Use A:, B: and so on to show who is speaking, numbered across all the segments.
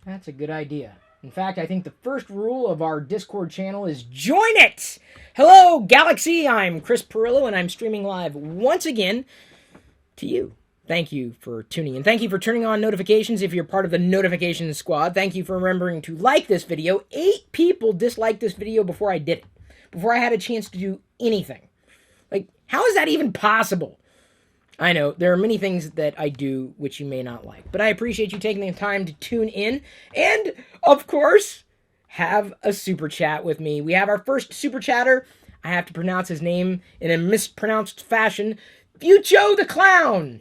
A: That's a good idea. In fact, I think the first rule of our Discord channel is join it! Hello, Galaxy! I'm Chris Pirillo, and I'm streaming live once again to you. Thank you for tuning in. Thank you for turning on notifications if you're part of the notification squad. Thank you for remembering to like this video. 8 people disliked this video before I did it. Before I had a chance to do anything. Like, how is that even possible? I know, there are many things that I do which you may not like, but I appreciate you taking the time to tune in, and, of course, have a super chat with me. We have our first super chatter. I have to pronounce his name in a mispronounced fashion. Fucho the Clown!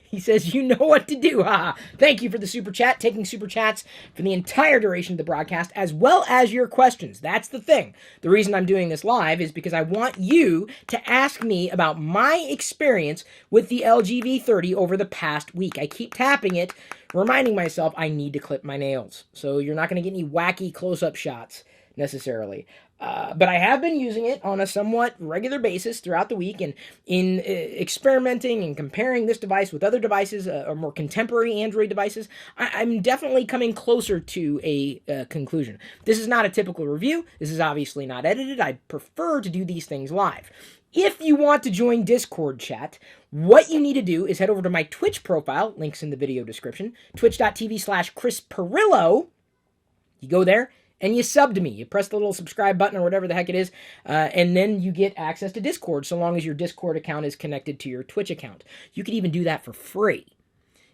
A: He says, you know what to do, haha. Thank you for the super chat, taking super chats for the entire duration of the broadcast, as well as your questions. That's the thing. The reason I'm doing this live is because I want you to ask me about my experience with the LG V30 over the past week. I keep tapping it, reminding myself I need to clip my nails. So you're not going to get any wacky close-up shots, necessarily. But I have been using it on a somewhat regular basis throughout the week, and in experimenting and comparing this device with other devices, or more contemporary Android devices, I'm definitely coming closer to a conclusion. This is not a typical review. This is obviously not edited. I prefer to do these things live. If you want to join Discord chat, what you need to do is head over to my Twitch profile, links in the video description, twitch.tv/Chris Pirillo. You go there, and you sub to me. You press the little subscribe button or whatever the heck it is, and then you get access to Discord so long as your Discord account is connected to your Twitch account. You could even do that for free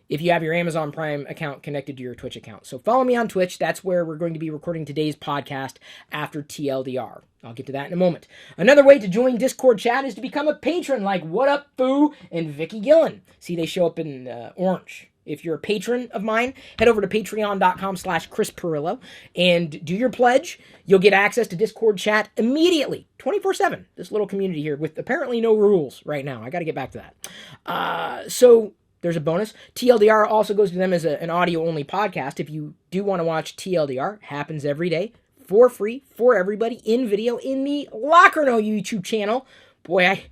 A: if you have your Amazon Prime account connected to your Twitch account. So follow me on Twitch. That's where we're going to be recording today's podcast after TLDR. I'll get to that in a moment. Another way to join Discord chat is to become a patron like What Up Foo and Vicky Gillen. See, they show up in orange. If you're a patron of mine, head over to patreon.com/Chris Pirillo and do your pledge. You'll get access to Discord chat immediately, 24/7. This little community here with apparently no rules right now. I got to get back to that. So there's a bonus. TLDR also goes to them as an audio-only podcast. If you do want to watch TLDR, happens every day for free for everybody in video in the Locker No YouTube channel. Boy, I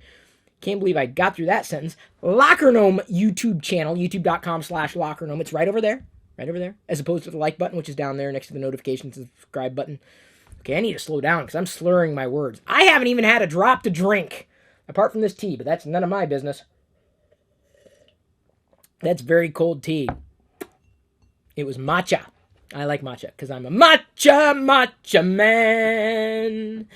A: can't believe I got through that sentence. Lockernome YouTube channel, youtube.com/Lockernome. It's right over there, as opposed to the like button, which is down there next to the notification subscribe button. Okay, I need to slow down because I'm slurring my words. I haven't even had a drop to drink, apart from this tea, but that's none of my business. That's very cold tea. It was matcha. I like matcha because I'm a matcha man.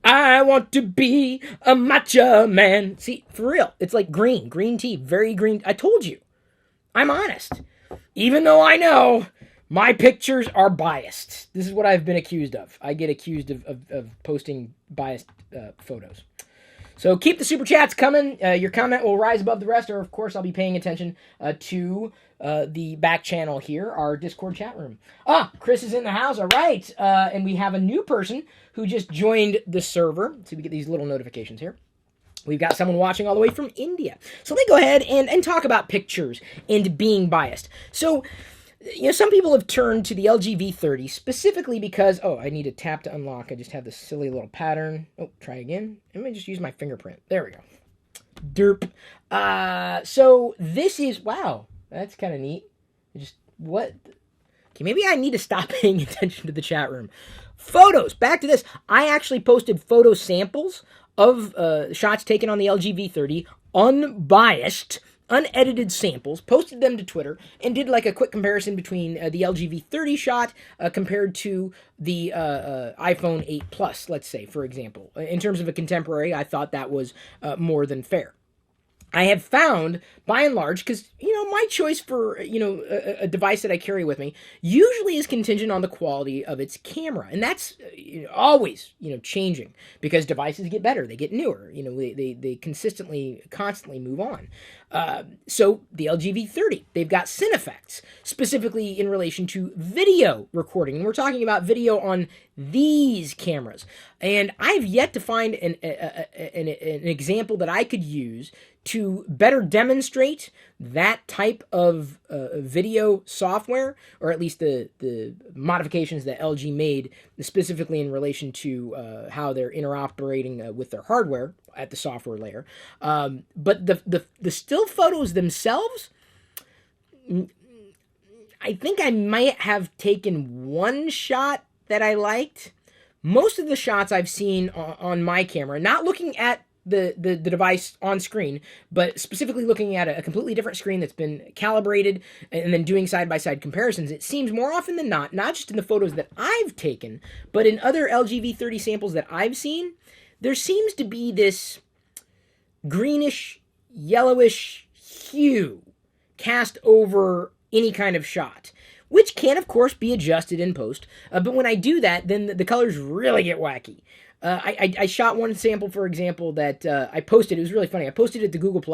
A: I want to be a matcha man. See, for real, it's like green tea, very green. I told you, I'm honest. Even though I know my pictures are biased. This is what I've been accused of. I get accused of posting biased photos. So keep the super chats coming. Your comment will rise above the rest, or of course I'll be paying attention to the back channel here, our Discord chat room. Chris is in the house. All right. And we have a new person who just joined the server. So we get these little notifications here. We've got someone watching all the way from India. So let me go ahead and talk about pictures and being biased. So, you know, some people have turned to the LG V30 specifically because, I need to tap to unlock. I just have this silly little pattern. Try again. Let me just use my fingerprint. There we go. Derp. So this is, wow, that's kind of neat. What? Okay, maybe I need to stop paying attention to the chat room. Photos. Back to this. I actually posted photo samples of shots taken on the LG V30, unbiased, unedited samples, posted them to Twitter, and did like a quick comparison between the LG V30 shot compared to the iPhone 8 Plus, let's say, for example. In terms of a contemporary, I thought that was more than fair. I have found, by and large, because, you know, my choice for, you know, a device that I carry with me usually is contingent on the quality of its camera. And that's always, you know, changing because devices get better. They get newer. You know, they constantly move on. So the LG V30, they've got CineFX, specifically in relation to video recording. And we're talking about video on these cameras. And I've yet to find an example that I could use to better demonstrate that type of video software, or at least the modifications that LG made specifically in relation to how they're interoperating with their hardware at the software layer. But the still photos themselves, I think I might have taken one shot that I liked. Most of the shots I've seen on my camera, not looking at the device on screen, but specifically looking at a completely different screen that's been calibrated and then doing side-by-side comparisons, it seems more often than not just in the photos that I've taken, but in other LG V30 samples that I've seen, there seems to be this greenish, yellowish hue cast over any kind of shot, which can, of course, be adjusted in post. But when I do that, then the colors really get wacky. I shot one sample, for example, that I posted. It was really funny. I posted it to Google+,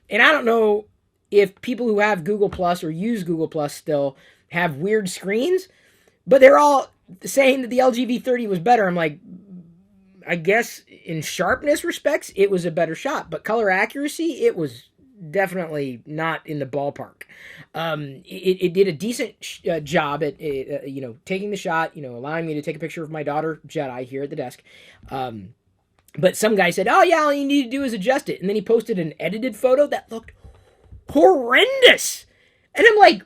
A: and I don't know if people who have Google+ or use Google+ still have weird screens, but they're all saying that the LG V30 was better. I'm like, I guess in sharpness respects, it was a better shot, but color accuracy, it was definitely not in the ballpark. It did a decent job at taking the shot, allowing me to take a picture of my daughter Jedi here at the desk. But some guy said, "Oh yeah, all you need to do is adjust it," and then he posted an edited photo that looked horrendous, and I'm like,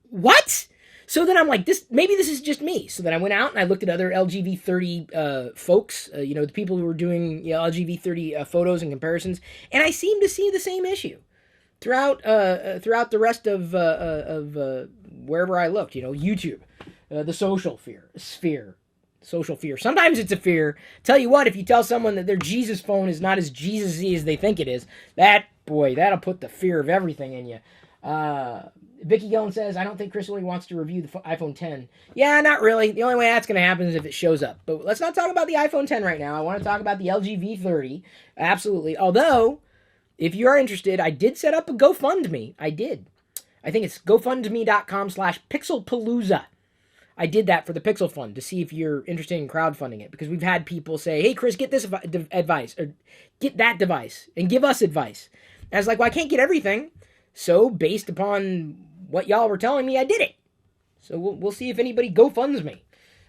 A: "What?" So then I'm like, maybe this is just me. So then I went out and I looked at other LG V30 folks, the people who were doing LG V30 photos and comparisons, and I seem to see the same issue throughout the rest of wherever I looked. YouTube, the social sphere. Social fear. Sometimes it's a fear. Tell you what, if you tell someone that their Jesus phone is not as Jesus-y as they think it is, that'll put the fear of everything in you. Vicky Gillen says, I don't think Chris really wants to review the iPhone 10. Yeah, not really. The only way that's going to happen is if it shows up. But let's not talk about the iPhone 10 right now. I want to talk about the LG V30. Absolutely. Although, if you are interested, I did set up a GoFundMe. I did. I think it's gofundme.com/pixelpalooza. I did that for the Pixel Fund to see if you're interested in crowdfunding it, because we've had people say, hey, Chris, get this advice, or get that device, and give us advice. And I was like, well, I can't get everything. So based upon what y'all were telling me, I did it. So we'll see if anybody GoFunds me.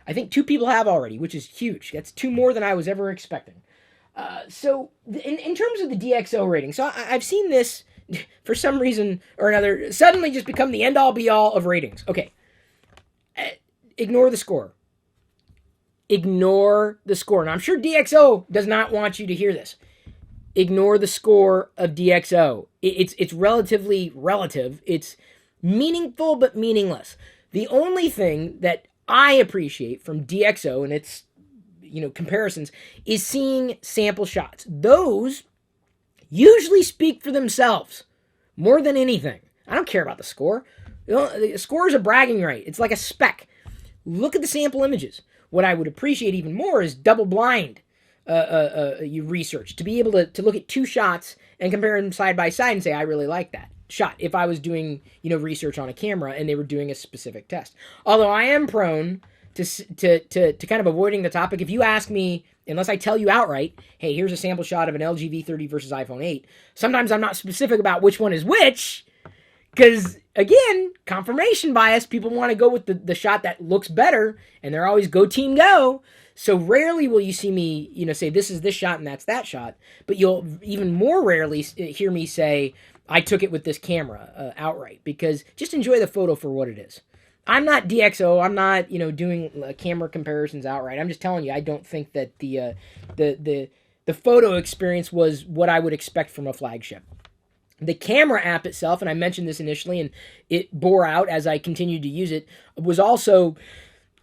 A: I think 2 people have already, which is huge. That's 2 more than I was ever expecting. So in terms of the DxO rating, so I've seen this, for some reason or another, suddenly just become the end-all be-all of ratings. Okay. Ignore the score. Ignore the score. And I'm sure DxO does not want you to hear this. Ignore the score of DxO. It's relatively relative. It's meaningful but meaningless. The only thing that I appreciate from DxO and its comparisons is seeing sample shots. Those usually speak for themselves more than anything. I don't care about the score. The score is a bragging right. It's like a speck. Look at the sample images. What I would appreciate even more is double blind research, to be able to look at 2 shots and compare them side by side and say, I really like that shot, if I was doing research on a camera and they were doing a specific test. Although I am prone to kind of avoiding the topic. If you ask me, unless I tell you outright, hey, here's a sample shot of an LG V30 versus iPhone 8, sometimes I'm not specific about which one is which, because, again, confirmation bias, people want to go with the shot that looks better, and they're always go team go. So rarely will you see me, say this is this shot and that's that shot, but you'll even more rarely hear me say, I took it with this camera outright, because just enjoy the photo for what it is. I'm not DxO. I'm not, doing camera comparisons outright. I'm just telling you, I don't think that the photo experience was what I would expect from a flagship. The camera app itself, and I mentioned this initially, and it bore out as I continued to use it, was also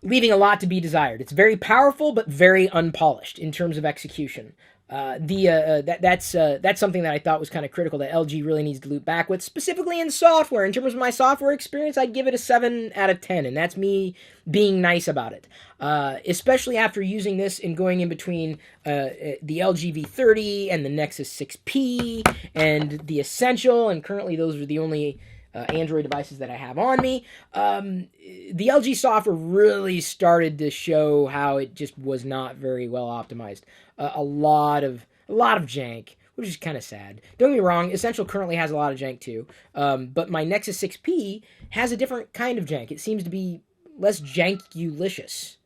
A: leaving a lot to be desired. It's very powerful, but very unpolished in terms of execution. That's something that I thought was kind of critical that LG really needs to loop back with, specifically in software. In terms of my software experience, I'd give it a 7 out of 10, and that's me being nice about it. Especially after using this and going in between the LG V30 and the Nexus 6P and the Essential, and currently those are the only Android devices that I have on me. The LG software really started to show how it just was not very well optimized. A lot of jank, which is kind of sad. Don't get me wrong, Essential currently has a lot of jank too, but my Nexus 6P has a different kind of jank. It seems to be less jankulicious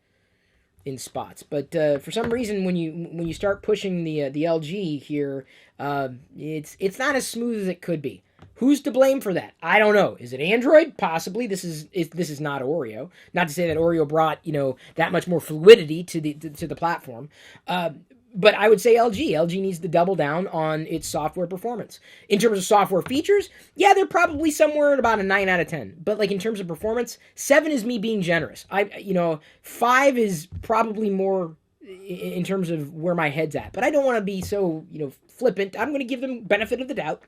A: in spots, but for some reason, when you start pushing the LG here, it's not as smooth as it could be. Who's to blame for that? I don't know. Is it Android? Possibly. This is not Oreo. Not to say that Oreo brought that much more fluidity to the platform. But I would say LG. LG needs to double down on its software performance. In terms of software features, yeah, they're probably somewhere at about a 9 out of 10. But like in terms of performance, 7 is me being generous. 5 is probably more in terms of where my head's at. But I don't want to be so, flippant. I'm going to give them benefit of the doubt.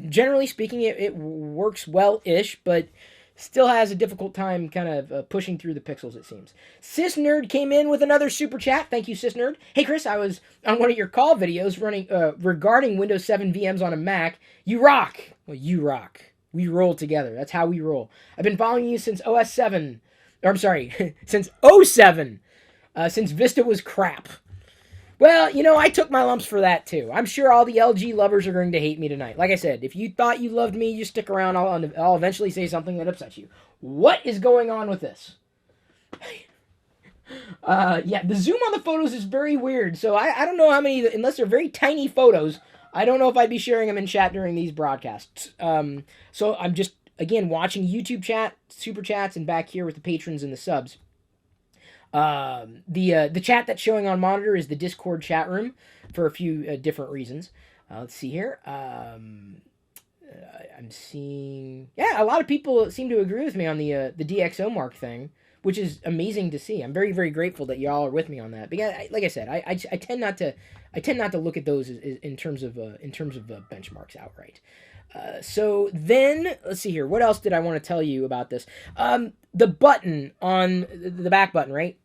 A: Generally speaking, it works well-ish, but still has a difficult time kind of pushing through the pixels, it seems. Sis Nerd came in with another super chat. Thank you, Sis Nerd. Hey, Chris, I was on one of your call videos running regarding Windows 7 VMs on a Mac. You rock. Well, you rock. We roll together. That's how we roll. I've been following you since OS 7. Or, I'm sorry, since 07. Since Vista was crap. Well, I took my lumps for that too. I'm sure all the LG lovers are going to hate me tonight. Like I said, if you thought you loved me, you stick around. I'll eventually say something that upsets you. What is going on with this? Yeah, the zoom on the photos is very weird. So I don't know how many, unless they're very tiny photos, I don't know if I'd be sharing them in chat during these broadcasts. So I'm just, again, watching YouTube chat, super chats, and back here with the patrons and the subs. The chat that's showing on monitor is the Discord chat room for a few different reasons. Let's see here. I'm seeing, a lot of people seem to agree with me on the DxO Mark thing, which is amazing to see. I'm very, very grateful that y'all are with me on that. Because, like I said, I tend not to look at those as, in terms of benchmarks outright. So then, let's see here. What else did I want to tell you about this? The button on the back button, right?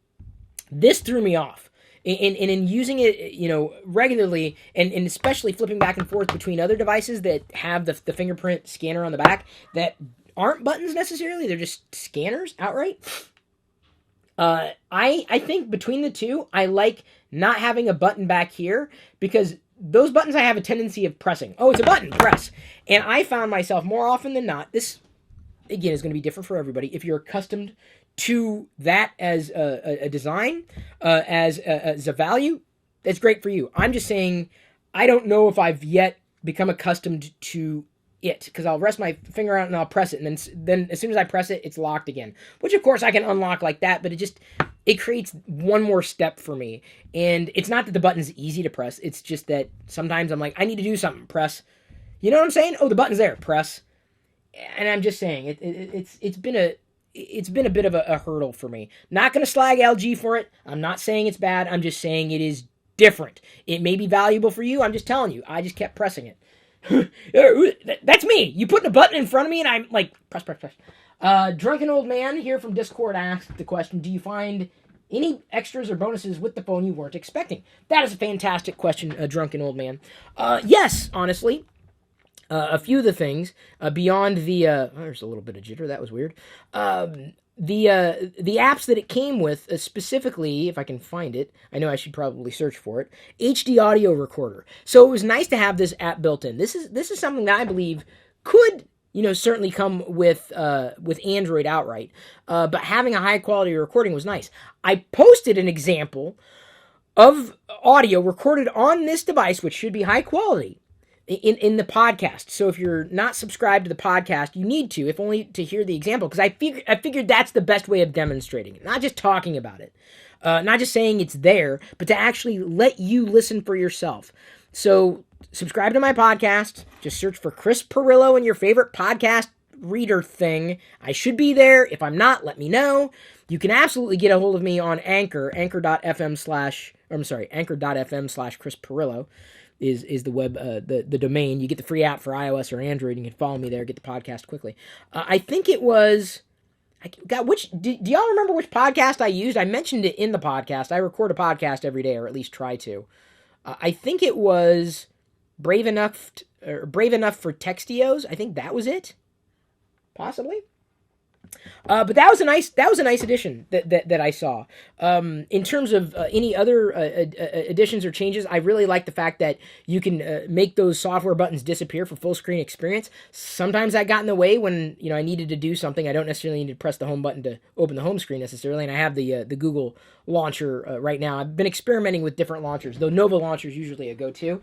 A: This threw me off. In using it, regularly, and especially flipping back and forth between other devices that have the fingerprint scanner on the back that aren't buttons necessarily, they're just scanners outright. I think between the two, I like not having a button back here because those buttons I have a tendency of pressing. Oh, it's a button, press. And I found myself more often than not, this, again, is going to be different for everybody. If you're accustomed to that as a design, as a value, that's great for you. I'm just saying, I don't know if I've yet become accustomed to it, because I'll rest my finger out and I'll press it, and then as soon as I press it, it's locked again. Which, of course, I can unlock like that, but it creates one more step for me. And it's not that the button's easy to press, it's just that sometimes I'm like, I need to do something, press. You know what I'm saying? Oh, the button's there, press. And I'm just saying, it's been a bit of a hurdle for me. Not going to slag LG for it. I'm not saying it's bad. I'm just saying it is different. It may be valuable for you. I'm just telling you. I just kept pressing it. That's me. You putting a button in front of me and I'm like, press. Drunken Old Man here from Discord asked the question, do you find any extras or bonuses with the phone you weren't expecting? That is a fantastic question, Drunken Old Man. Yes, honestly. A few of the things beyond the there's a little bit of jitter. That was weird. The apps that it came with, specifically, if I can find it, I know I should probably search for it. HD audio recorder. So it was nice to have this app built in. This is something that I believe could certainly come with Android outright. But having a high quality recording was nice. I posted an example of audio recorded on this device, which should be high quality, in the podcast. So if you're not subscribed to the podcast, you need to, if only to hear the example, because I figured that's the best way of demonstrating it. Not just talking about it. Not just saying it's there, but to actually let you listen for yourself. So subscribe to my podcast. Just search for Chris Pirillo in your favorite podcast reader thing. I should be there. If I'm not, let me know. You can absolutely get a hold of me on Anchor, anchor.fm / Chris Pirillo. Is the web, the domain. You get the free app for iOS or Android. You can follow me there, get the podcast quickly. I think it was, do y'all remember which podcast I used? I mentioned it in the podcast. I record a podcast every day, or at least try to. I think it was Brave Enough for Textios. I think that was it. Possibly. But that was a nice addition that I saw. In terms of any other additions or changes, I really like the fact that you can make those software buttons disappear for full screen experience. Sometimes that got in the way when I needed to do something. I don't necessarily need to press the home button to open the home screen necessarily, and I have the Google launcher right now. I've been experimenting with different launchers, though Nova launcher is usually a go-to.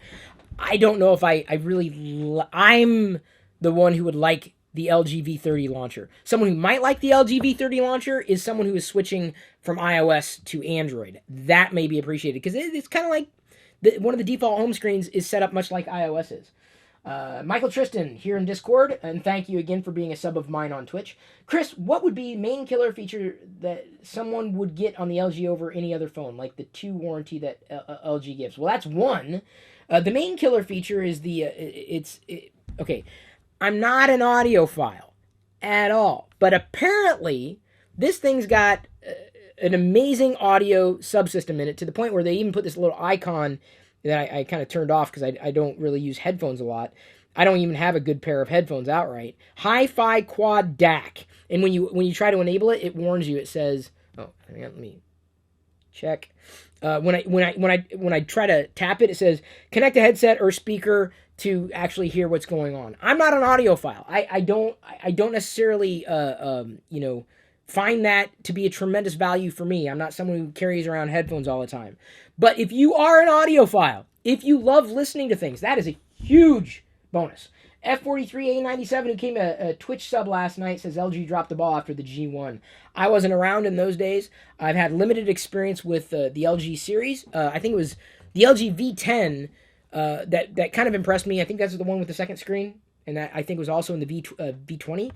A: I don't know if I really I'm the one who would like the LG V30 launcher. Someone who might like the LG V30 launcher is someone who is switching from iOS to Android. That may be appreciated because it's kind of like one of the default home screens is set up much like iOS is. Michael Tristan here in Discord, and thank you again for being a sub of mine on Twitch. Chris, what would be main killer feature that someone would get on the LG over any other phone, like the 2 warranty that LG gives? Well, that's one. The main killer feature is okay. I'm not an audiophile at all, but apparently this thing's got an amazing audio subsystem in it to the point where they even put this little icon that I kind of turned off because I don't really use headphones a lot. I don't even have a good pair of headphones outright. Hi-Fi Quad DAC, and when you try to enable it, it warns you. It says, "Oh, let me check." When I try to tap it, it says connect a headset or speaker to actually hear what's going on. I'm not an audiophile. I don't necessarily find that to be a tremendous value for me. I'm not someone who carries around headphones all the time. But if you are an audiophile, if you love listening to things, that is a huge bonus. F43A97, who came a Twitch sub last night, says LG dropped the ball after the G1. I wasn't around in those days. I've had limited experience with the LG series. I think it was the LG V10 that kind of impressed me. I think that's the one with the second screen, and that I think was also in the V20.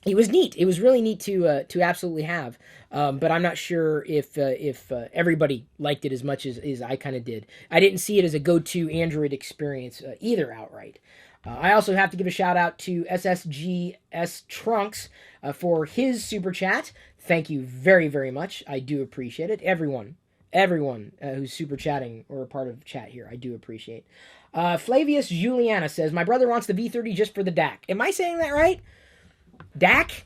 A: It was neat. It was really neat to absolutely have. But I'm not sure if everybody liked it as much as I kind of did. I didn't see it as a go-to Android experience either outright. I also have to give a shout out to SSGS Trunks for his super chat. Thank you very, very much. I do appreciate it. Everyone who's super chatting or a part of chat here, I do appreciate. Flavius Juliana says, my brother wants the V30 just for the DAC. Am I saying that right? DAC?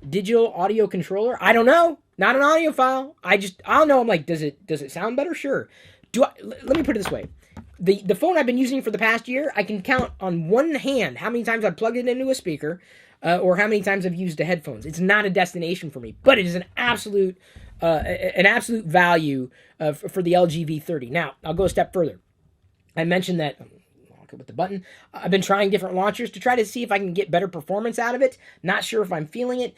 A: Digital audio controller? I don't know. Not an audiophile. I don't know. I'm like, does it sound better? Sure. Let me put it this way. The phone I've been using for the past year, I can count on one hand how many times I've plugged it into a speaker or how many times I've used the headphones. It's not a destination for me, but it is an absolute value for the LG V30. Now, I'll go a step further. I mentioned that with the button. I've been trying different launchers to try to see if I can get better performance out of it. Not sure if I'm feeling it,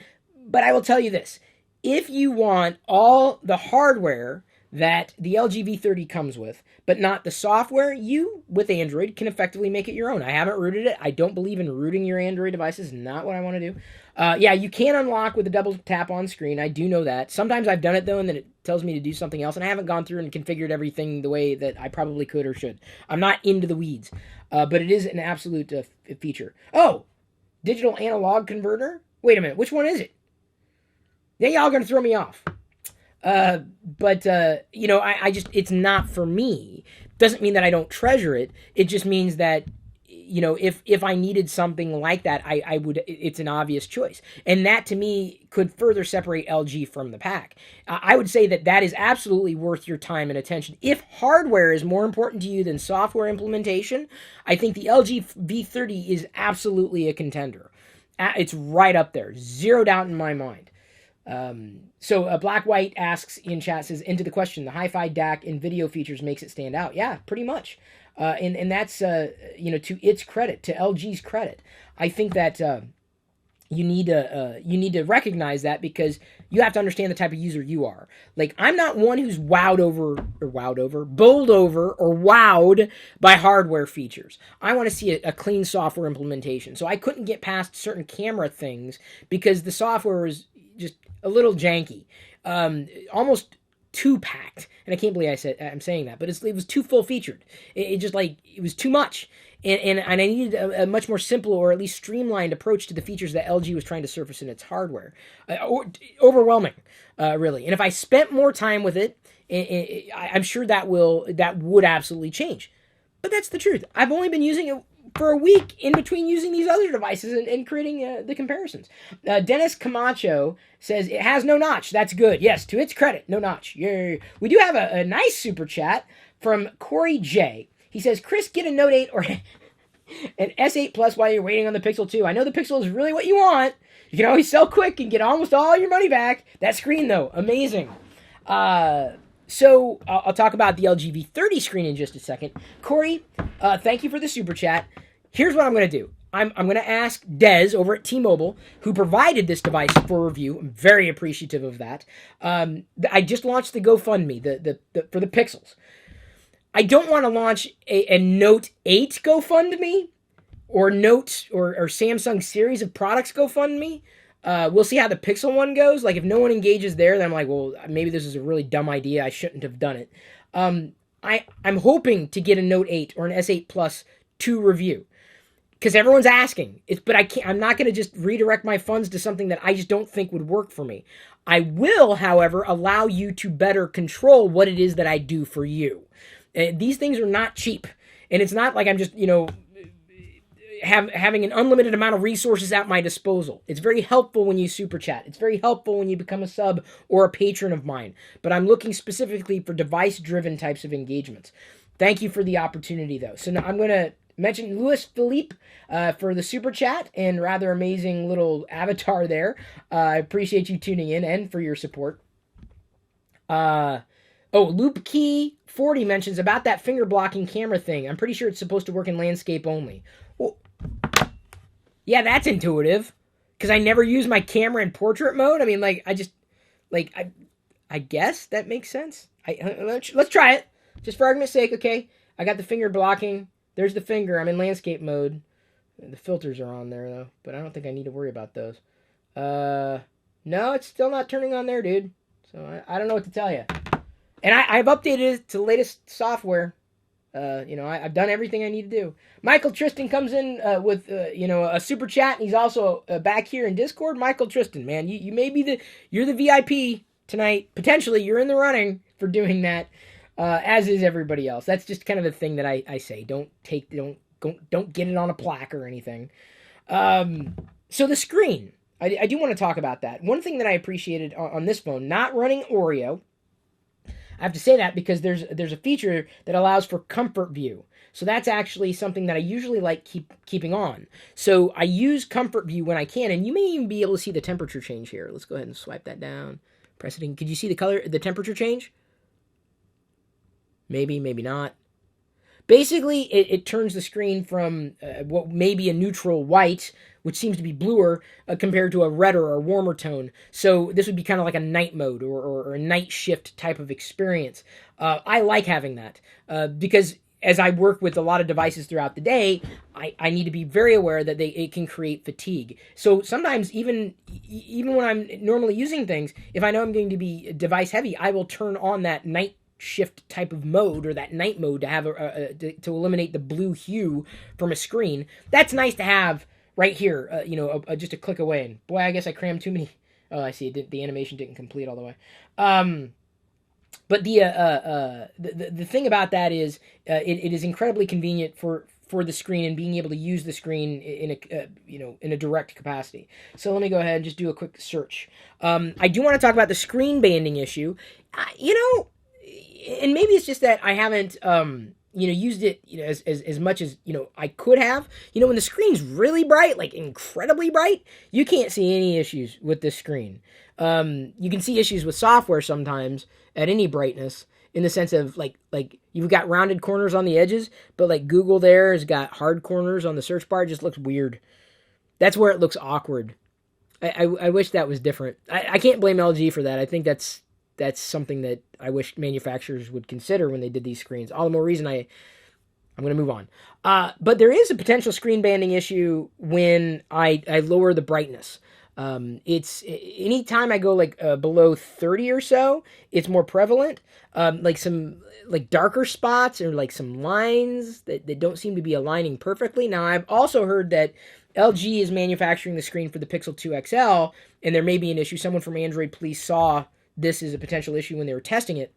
A: but I will tell you this. If you want all the hardware that the LG V30 comes with, but not the software, you, with Android, can effectively make it your own. I haven't rooted it. I don't believe in rooting your Android devices. Not what I want to do. Yeah, you can unlock with a double tap on screen. I do know that. Sometimes I've done it, though, and then it tells me to do something else, and I haven't gone through and configured everything the way that I probably could or should. I'm not into the weeds, but it is an absolute feature. Oh, digital analog converter? Wait a minute. Which one is it? Now y'all going to throw me off. But I just, it's not for me. Doesn't mean that I don't treasure it. It just means that, if I needed something like that, I would, it's an obvious choice. And that to me could further separate LG from the pack. I would say that is absolutely worth your time and attention. If hardware is more important to you than software implementation, I think the LG V30 is absolutely a contender. It's right up there. Zero doubt in my mind. So Black White asks in chat, says, into the question, the hi-fi DAC in video features makes it stand out. Yeah, pretty much. And that's, to its credit, to LG's credit. I think that you need to recognize that because you have to understand the type of user you are. Like, I'm not one who's bowled over, or wowed by hardware features. I want to see a clean software implementation. So I couldn't get past certain camera things because the software was just a little janky, almost too packed. And I can't believe I'm saying that, but it was too full featured. It was too much. And I needed a much more simple or at least streamlined approach to the features that LG was trying to surface in its hardware. Overwhelming, really. And if I spent more time with it, I'm sure that would absolutely change. But that's the truth. I've only been using it for a week in between using these other devices and creating the comparisons. Dennis Camacho says, it has no notch. That's good. Yes, to its credit, no notch. Yay. We do have a nice super chat from Corey J. He says, Chris, get a Note 8 or an S8 Plus while you're waiting on the Pixel 2. I know the Pixel is really what you want. You can always sell quick and get almost all your money back. That screen, though, amazing. So I'll talk about the LG V30 screen in just a second. Corey, thank you for the super chat. here's what I'm going to do. I'm going to ask Dez over at T-Mobile, who provided this device for review. I'm very appreciative of that. I just launched the GoFundMe for the Pixels. I don't want to launch a Note 8 GoFundMe or Note or Samsung series of products GoFundMe. We'll see how the Pixel one goes. Like, if no one engages there, then I'm like, well, maybe this is a really dumb idea. I shouldn't have done it. I'm hoping to get a Note 8 or an S8 Plus to review. Because everyone's asking. But I'm not going to just redirect my funds to something that I just don't think would work for me. I will, however, allow you to better control what it is that I do for you. These things are not cheap. And it's not like I'm just, having an unlimited amount of resources at my disposal. It's very helpful when you super chat. It's very helpful when you become a sub or a patron of mine. But I'm looking specifically for device-driven types of engagements. Thank you for the opportunity, though. So now I'm going to mention Louis Philippe for the super chat and rather amazing little avatar there. I appreciate you tuning in and for your support. Loop Key 40 mentions about that finger blocking camera thing. I'm pretty sure it's supposed to work in landscape only. Well, yeah, that's intuitive because I never use my camera in portrait mode. I mean, I guess that makes sense. Let's try it just for argument's sake. Okay, I got the finger blocking. There's the finger. I'm in landscape mode. The filters are on there, though, but I don't think I need to worry about those. No, it's still not turning on there, dude. So I don't know what to tell you. And I've updated it to the latest software. I've done everything I need to do. Michael Tristan comes in with a super chat, and he's also back here in Discord. Michael Tristan, man, you may be you're the VIP tonight. Potentially, you're in the running for doing that. As is everybody else. That's just kind of the thing that I say. Don't get it on a plaque or anything. So the screen, I do want to talk about that. One thing that I appreciated on this phone, not running Oreo. I have to say that because there's a feature that allows for comfort view. So that's actually something that I usually like keeping on. So I use comfort view when I can, and you may even be able to see the temperature change here. Let's go ahead and swipe that down. Press it in. Could you see the temperature change? Maybe, maybe not. Basically, it turns the screen from what may be a neutral white, which seems to be bluer, compared to a redder or warmer tone. So this would be kind of like a night mode or a night shift type of experience. I like having that because as I work with a lot of devices throughout the day, I need to be very aware that it can create fatigue. So sometimes even when I'm normally using things, if I know I'm going to be device heavy, I will turn on that night shift type of mode or that night mode to have to eliminate the blue hue from a screen. That's nice to have right here, just a click away. And boy, I guess I crammed too many. Oh, I see. The animation didn't complete all the way. But the thing about that is it is incredibly convenient for the screen and being able to use the screen in a direct capacity. So let me go ahead and just do a quick search. I do want to talk about the screen banding issue. And maybe it's just that I haven't, used it, as much as, I could have. When the screen's really bright, like incredibly bright, you can't see any issues with this screen. You can see issues with software sometimes at any brightness in the sense of like you've got rounded corners on the edges, but like Google there has got hard corners on the search bar. It just looks weird. That's where it looks awkward. I wish that was different. I can't blame LG for that. I think that's something that I wish manufacturers would consider when they did these screens. All the more reason I'm going to move on. But there is a potential screen banding issue when I lower the brightness. It's anytime I go below 30 or so, it's more prevalent. Some darker spots or some lines that don't seem to be aligning perfectly. Now I've also heard that LG is manufacturing the screen for the Pixel 2 XL, and there may be an issue. Someone from Android Police saw this is a potential issue when they were testing it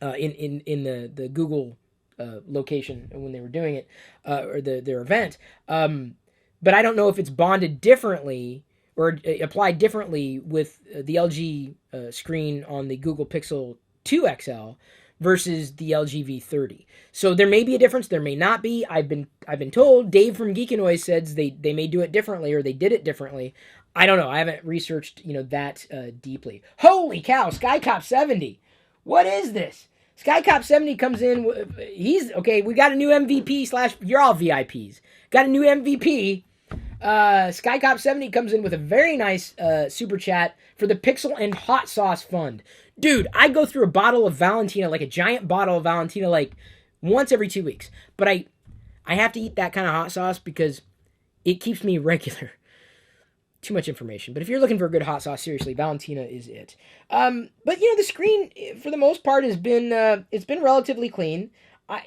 A: in the Google location when they were doing it or their event. But I don't know if it's bonded differently or applied differently with the LG screen on the Google Pixel 2 XL versus the LG V30. So there may be a difference. There may not be. I've been told. Dave from Geekanoise says they may do it differently or they did it differently. I don't know. I haven't researched, that deeply. Holy cow, SkyCop 70. What is this? SkyCop70 comes in. He's okay. We got a new MVP / you're all VIPs. Got a new MVP. SkyCop70 comes in with a very nice super chat for the Pixel and Hot Sauce Fund. Dude, I go through a bottle of Valentina, like a giant bottle of Valentina, like once every 2 weeks. But I have to eat that kind of hot sauce because it keeps me regular. Too much information. But if you're looking for a good hot sauce, seriously, Valentina is it. But the screen for the most part has been it's been relatively clean.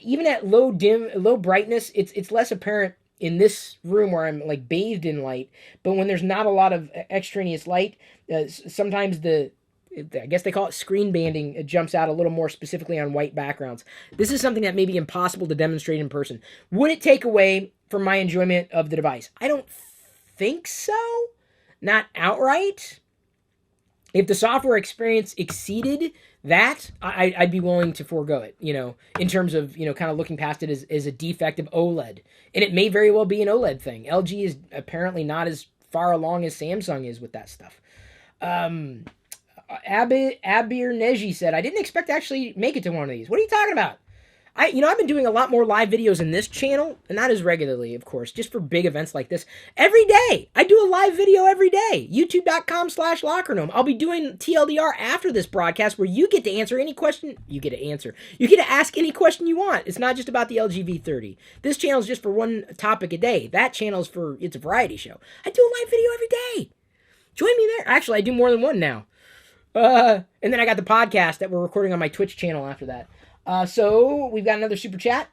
A: Even at low brightness, it's less apparent in this room where I'm like bathed in light. But when there's not a lot of extraneous light, sometimes I guess they call it screen banding. It jumps out a little more specifically on white backgrounds. This is something that may be impossible to demonstrate in person. Would it take away from my enjoyment of the device? I don't think so. Not outright. If the software experience exceeded that, I'd be willing to forego it, in terms of, kind of looking past it as a defective OLED. And it may very well be an OLED thing. LG is apparently not as far along as Samsung is with that stuff. Abir Neji said, I didn't expect to actually make it to one of these. What are you talking about? I've been doing a lot more live videos in this channel, and not as regularly, of course, just for big events like this. Every day! I do a live video every day. YouTube.com/LockerGnome. I'll be doing TLDR after this broadcast where you get to answer any question. You get to ask any question you want. It's not just about the LG V30. This channel is just for one topic a day. That channel is it's a variety show. I do a live video every day. Join me there. Actually, I do more than one now. And then I got the podcast that we're recording on my Twitch channel after that. So we've got another super chat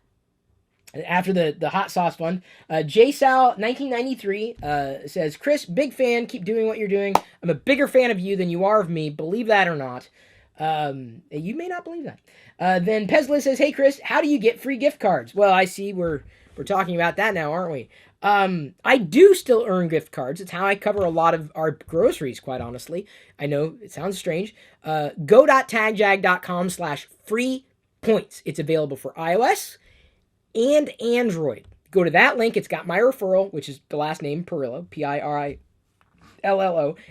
A: after the hot sauce fund. JSal1993 says, Chris, big fan. Keep doing what you're doing. I'm a bigger fan of you than you are of me. Believe that or not. You may not believe that. Then Pezla says, hey, Chris, how do you get free gift cards? Well, I see we're talking about that now, aren't we? I do still earn gift cards. It's how I cover a lot of our groceries, quite honestly. I know it sounds strange. Go.tagjag.com/free points. It's available for iOS and Android. Go to that link. It's got my referral, which is the last name, Pirillo, Pirillo.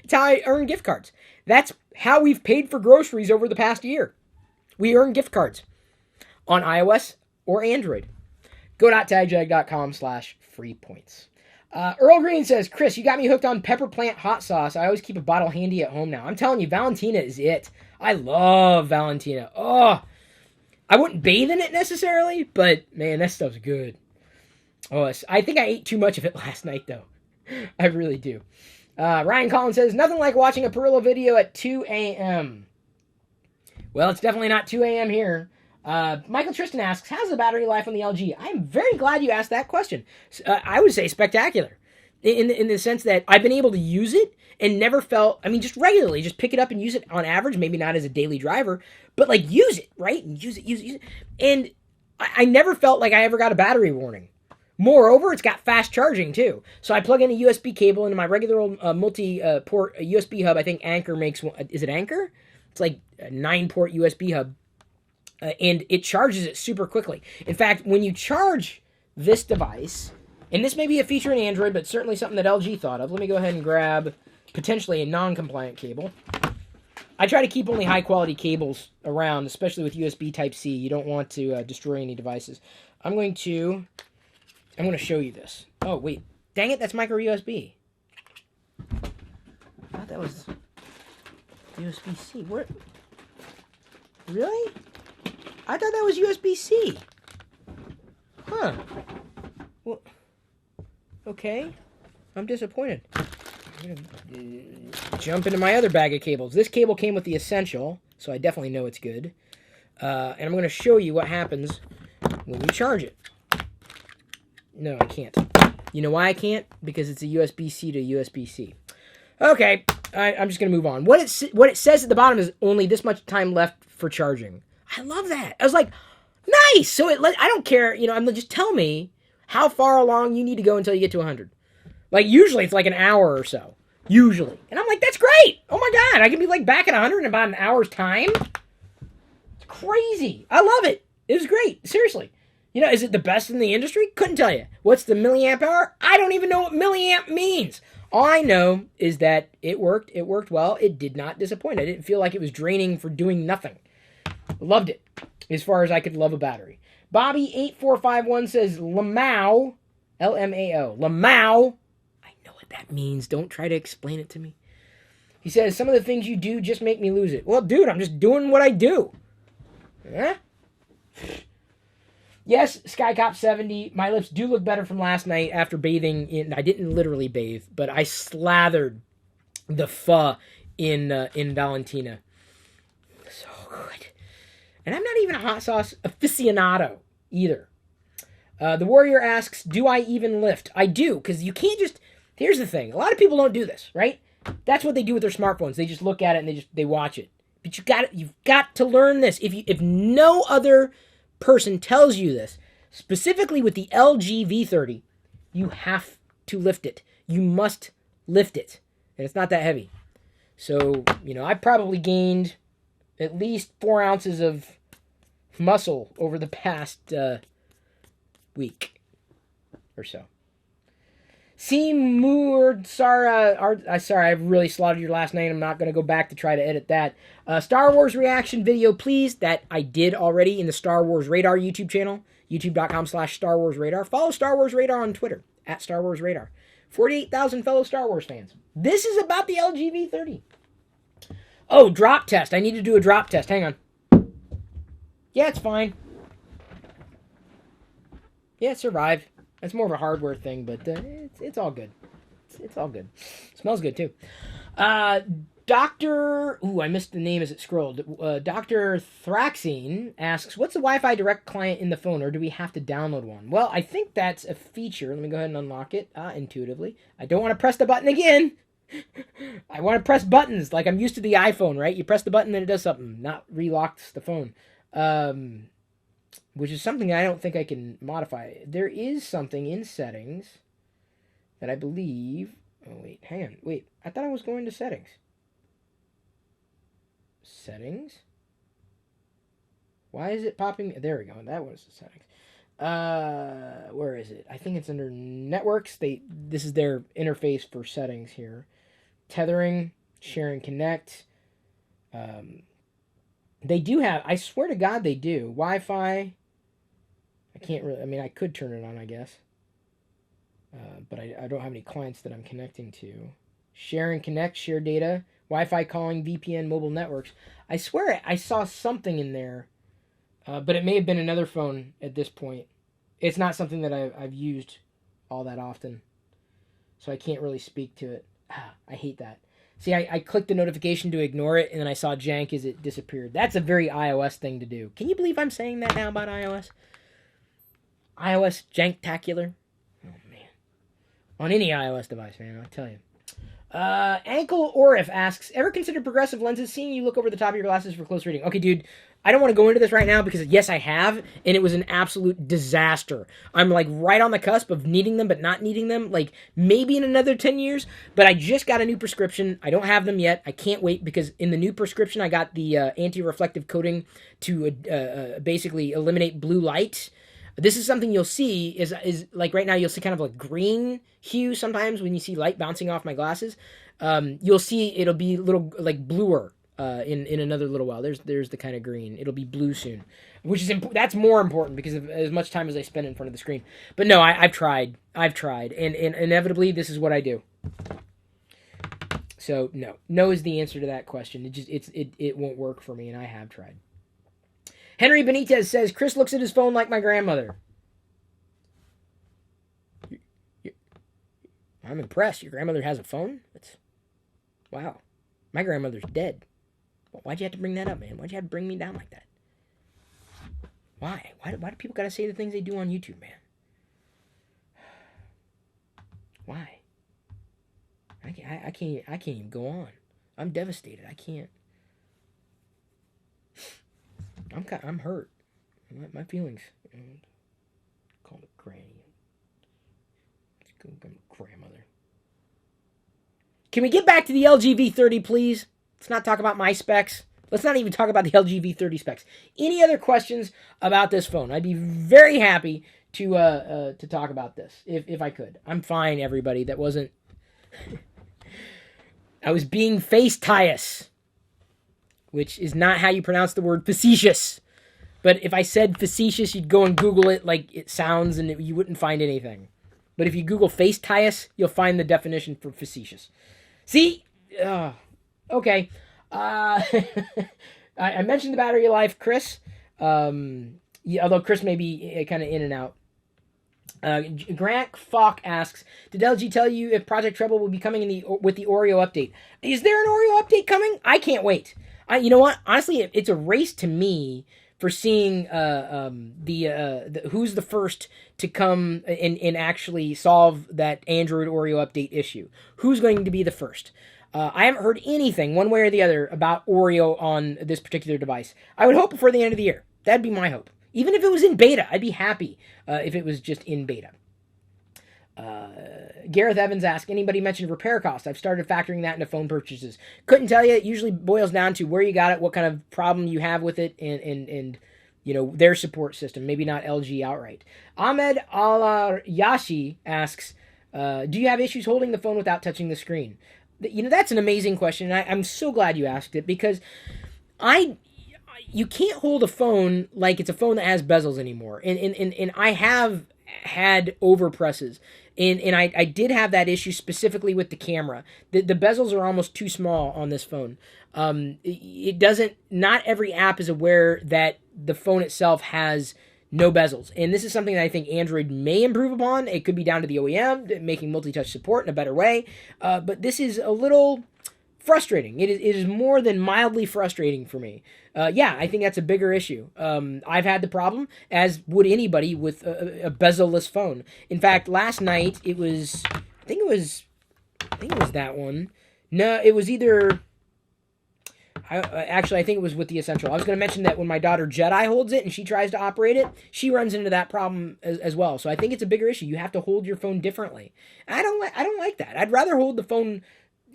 A: It's how I earn gift cards. That's how we've paid for groceries over the past year. We earn gift cards on iOS or Android. Go.tagjag.com/free points. Earl Green says, Chris, you got me hooked on pepper plant hot sauce. I always keep a bottle handy at home now. I'm telling you, Valentina is it. I love Valentina. Oh, I wouldn't bathe in it necessarily, but man, that stuff's good. Oh, I think I ate too much of it last night, though. I really do. Ryan Collins says, nothing like watching a Pirillo video at 2 a.m. Well, it's definitely not 2 a.m. here. Michael Tristan asks, how's the battery life on the LG? I'm very glad you asked that question. I would say spectacular. In the sense that I've been able to use it and never felt, just regularly, just pick it up and use it on average, maybe not as a daily driver, but like use it, right? And use it. And I never felt like I ever got a battery warning. Moreover, it's got fast charging too. So I plug in a USB cable into my regular old multi-port USB hub. I think Anker makes one. Is it Anker? It's like a 9-port USB hub. And it charges it super quickly. In fact, when you charge this device, and this may be a feature in Android, but certainly something that LG thought of. Let me go ahead and grab potentially a non-compliant cable. I try to keep only high-quality cables around, especially with USB Type-C. You don't want to destroy any devices. I'm going to show you this. Oh, wait. Dang it, that's micro USB. I thought that was USB-C. What? Really? I thought that was USB-C. Huh. Well, okay. I'm disappointed. I'm going to jump into my other bag of cables. This cable came with the Essential, so I definitely know it's good. And I'm going to show you what happens when you charge it. No, I can't. You know why I can't? Because it's a USB-C to USB-C. Okay, I'm just going to move on. What it says at the bottom is only this much time left for charging. I love that. I was like, nice! So I don't care, just tell me how far along you need to go until you get to 100. Like, usually it's like an hour or so. Usually. And I'm like, that's great! Oh my god, I can be like back at 100 in about an hour's time? It's crazy. I love it. It was great. Seriously. Is it the best in the industry? Couldn't tell you. What's the milliamp hour? I don't even know what milliamp means. All I know is that it worked. It worked well. It did not disappoint. I didn't feel like it was draining for doing nothing. Loved it, as far as I could love a battery. Bobby8451 says, Lamau, L-M-A-O, Lamau. I know what that means. Don't try to explain it to me. He says, some of the things you do just make me lose it. Well, dude, I'm just doing what I do. Huh? Yes, SkyCop70, my lips do look better from last night after bathing in... I didn't literally bathe, but I slathered the pho in Valentina. So good. And I'm not even a hot sauce aficionado either. The Warrior asks, do I even lift? I do, because you can't just... Here's the thing. A lot of people don't do this, right? That's what they do with their smartphones. They just look at it and they watch it. But you've got to learn this. If no other person tells you this, specifically with the LG V30, you have to lift it. You must lift it. And it's not that heavy. So, I probably gained at least 4 ounces of muscle over the past week or so. Seymour Sarah, sorry, I've really slaughtered your last name. I'm not going to go back to try to edit that. Star Wars reaction video, please. That I did already in the Star Wars Radar YouTube channel, youtube.com/Star Wars Radar. Follow Star Wars Radar on Twitter, @Star Wars Radar. 48,000 fellow Star Wars fans. This is about the LG V30. Oh, drop test. I need to do a drop test. Hang on. Yeah, it's fine. Yeah, it survived. It's more of a hardware thing, but it's all good. It's all good. Smells good, too. Dr. Ooh, I missed the name as it scrolled. Dr. Thraxine asks, what's the Wi-Fi direct client in the phone, or do we have to download one? Well, I think that's a feature. Let me go ahead and unlock it intuitively. I don't want to press the button again. I want to press buttons like I'm used to the iPhone, right? You press the button and it does something, not relocks the phone. Which is something I don't think I can modify. There is something in settings that I believe... Oh, wait, hang on. Wait, I thought I was going to settings. Settings? Why is it popping... There we go. That was the settings. Where is it? I think it's under networks. This is their interface for settings here. Tethering, share and connect. They do have... I swear to God they do. Wi-Fi... I can't really, I could turn it on, I guess. But I don't have any clients that I'm connecting to. Share and connect, share data, Wi-Fi calling, VPN, mobile networks. I swear I saw something in there, but it may have been another phone at this point. It's not something that I've used all that often, so I can't really speak to it. I hate that. See, I clicked the notification to ignore it, and then I saw jank as it disappeared. That's a very iOS thing to do. Can you believe I'm saying that now about iOS? iOS janktacular. Oh, man. On any iOS device, man, I'll tell you. Ankle Orif asks, ever consider progressive lenses? Seeing you look over the top of your glasses for close reading. Okay, dude, I don't want to go into this right now because, yes, I have, and it was an absolute disaster. I'm, right on the cusp of needing them but not needing them, maybe in another 10 years, but I just got a new prescription. I don't have them yet. I can't wait because in the new prescription, I got the anti-reflective coating to basically eliminate blue light. This is something you'll see is right now you'll see kind of like green hue sometimes when you see light bouncing off my glasses. You'll see it'll be a little bluer in another little while. There's the kind of green. It'll be blue soon, which is that's more important because of as much time as I spend in front of the screen. But no, I've tried, and inevitably this is what I do. So no is the answer to that question. It won't work for me, and I have tried. Henry Benitez says, Chris looks at his phone like my grandmother. I'm impressed. Your grandmother has a phone? Wow. My grandmother's dead. Why'd you have to bring that up, man? Why'd you have to bring me down like that? Why? Why do people gotta say the things they do on YouTube, man? Why? I can't even go on. I'm devastated. I can't. I'm hurt. My feelings. Call it granny. Grandmother. Can we get back to the LG V30, please? Let's not talk about my specs. Let's not even talk about the LG V30 specs. Any other questions about this phone? I'd be very happy to talk about this if I could. I'm fine, everybody. That wasn't... I was being face-tious. which is not how you pronounce the word facetious. But if I said facetious, you'd go and Google it like it sounds, and you wouldn't find anything. But if you Google facetious, you'll find the definition for facetious. See? Okay. I mentioned the battery life, Chris. Yeah, although Chris may be kind of in and out. Grant Falk asks, did LG tell you if Project Treble will be coming with the Oreo update? Is there an Oreo update coming? I can't wait. You know what? Honestly, it's a race to me for seeing who's the first to come and actually solve that Android Oreo update issue. Who's going to be the first? I haven't heard anything one way or the other about Oreo on this particular device. I would hope before the end of the year. That'd be my hope. Even if it was in beta, I'd be happy if it was just in beta. Gareth Evans asks, anybody mentioned repair costs? I've started factoring that into phone purchases. Couldn't tell you. It usually boils down to where you got it, what kind of problem you have with it, and you know, their support system. Maybe not LG outright. Ahmed Al-Yashi asks, do you have issues holding the phone without touching the screen? You know, that's an amazing question, and I'm so glad you asked it, because you can't hold a phone like it's a phone that has bezels anymore. And I have had overpresses. And I did have that issue specifically with the camera. The bezels are almost too small on this phone. It doesn't, not every app is aware that the phone itself has no bezels. And this is something that I think Android may improve upon. It could be down to the OEM, making multi-touch support in a better way. But this is a little frustrating. It is more than mildly frustrating for me. Yeah, I think that's a bigger issue. I've had the problem, as would anybody with a bezel-less phone. In fact, last night it was, I think it was that one. No, it was either. Actually, I think it was with the Essential. I was going to mention that when my daughter Jedi holds it and she tries to operate it, she runs into that problem as well. So I think it's a bigger issue. You have to hold your phone differently. I don't like that. I'd rather hold the phone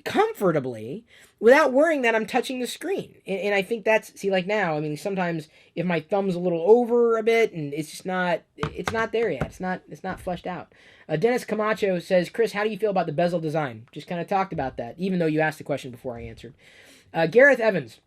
A: comfortably without worrying that I'm touching the screen. And I think that's, see, like now, I mean, sometimes if my thumb's a little over a bit and it's just not, it's not there yet. It's not fleshed out. Dennis Camacho says, Chris, how do you feel about the bezel design? Just kind of talked about that, even though you asked the question before I answered. Gareth Evans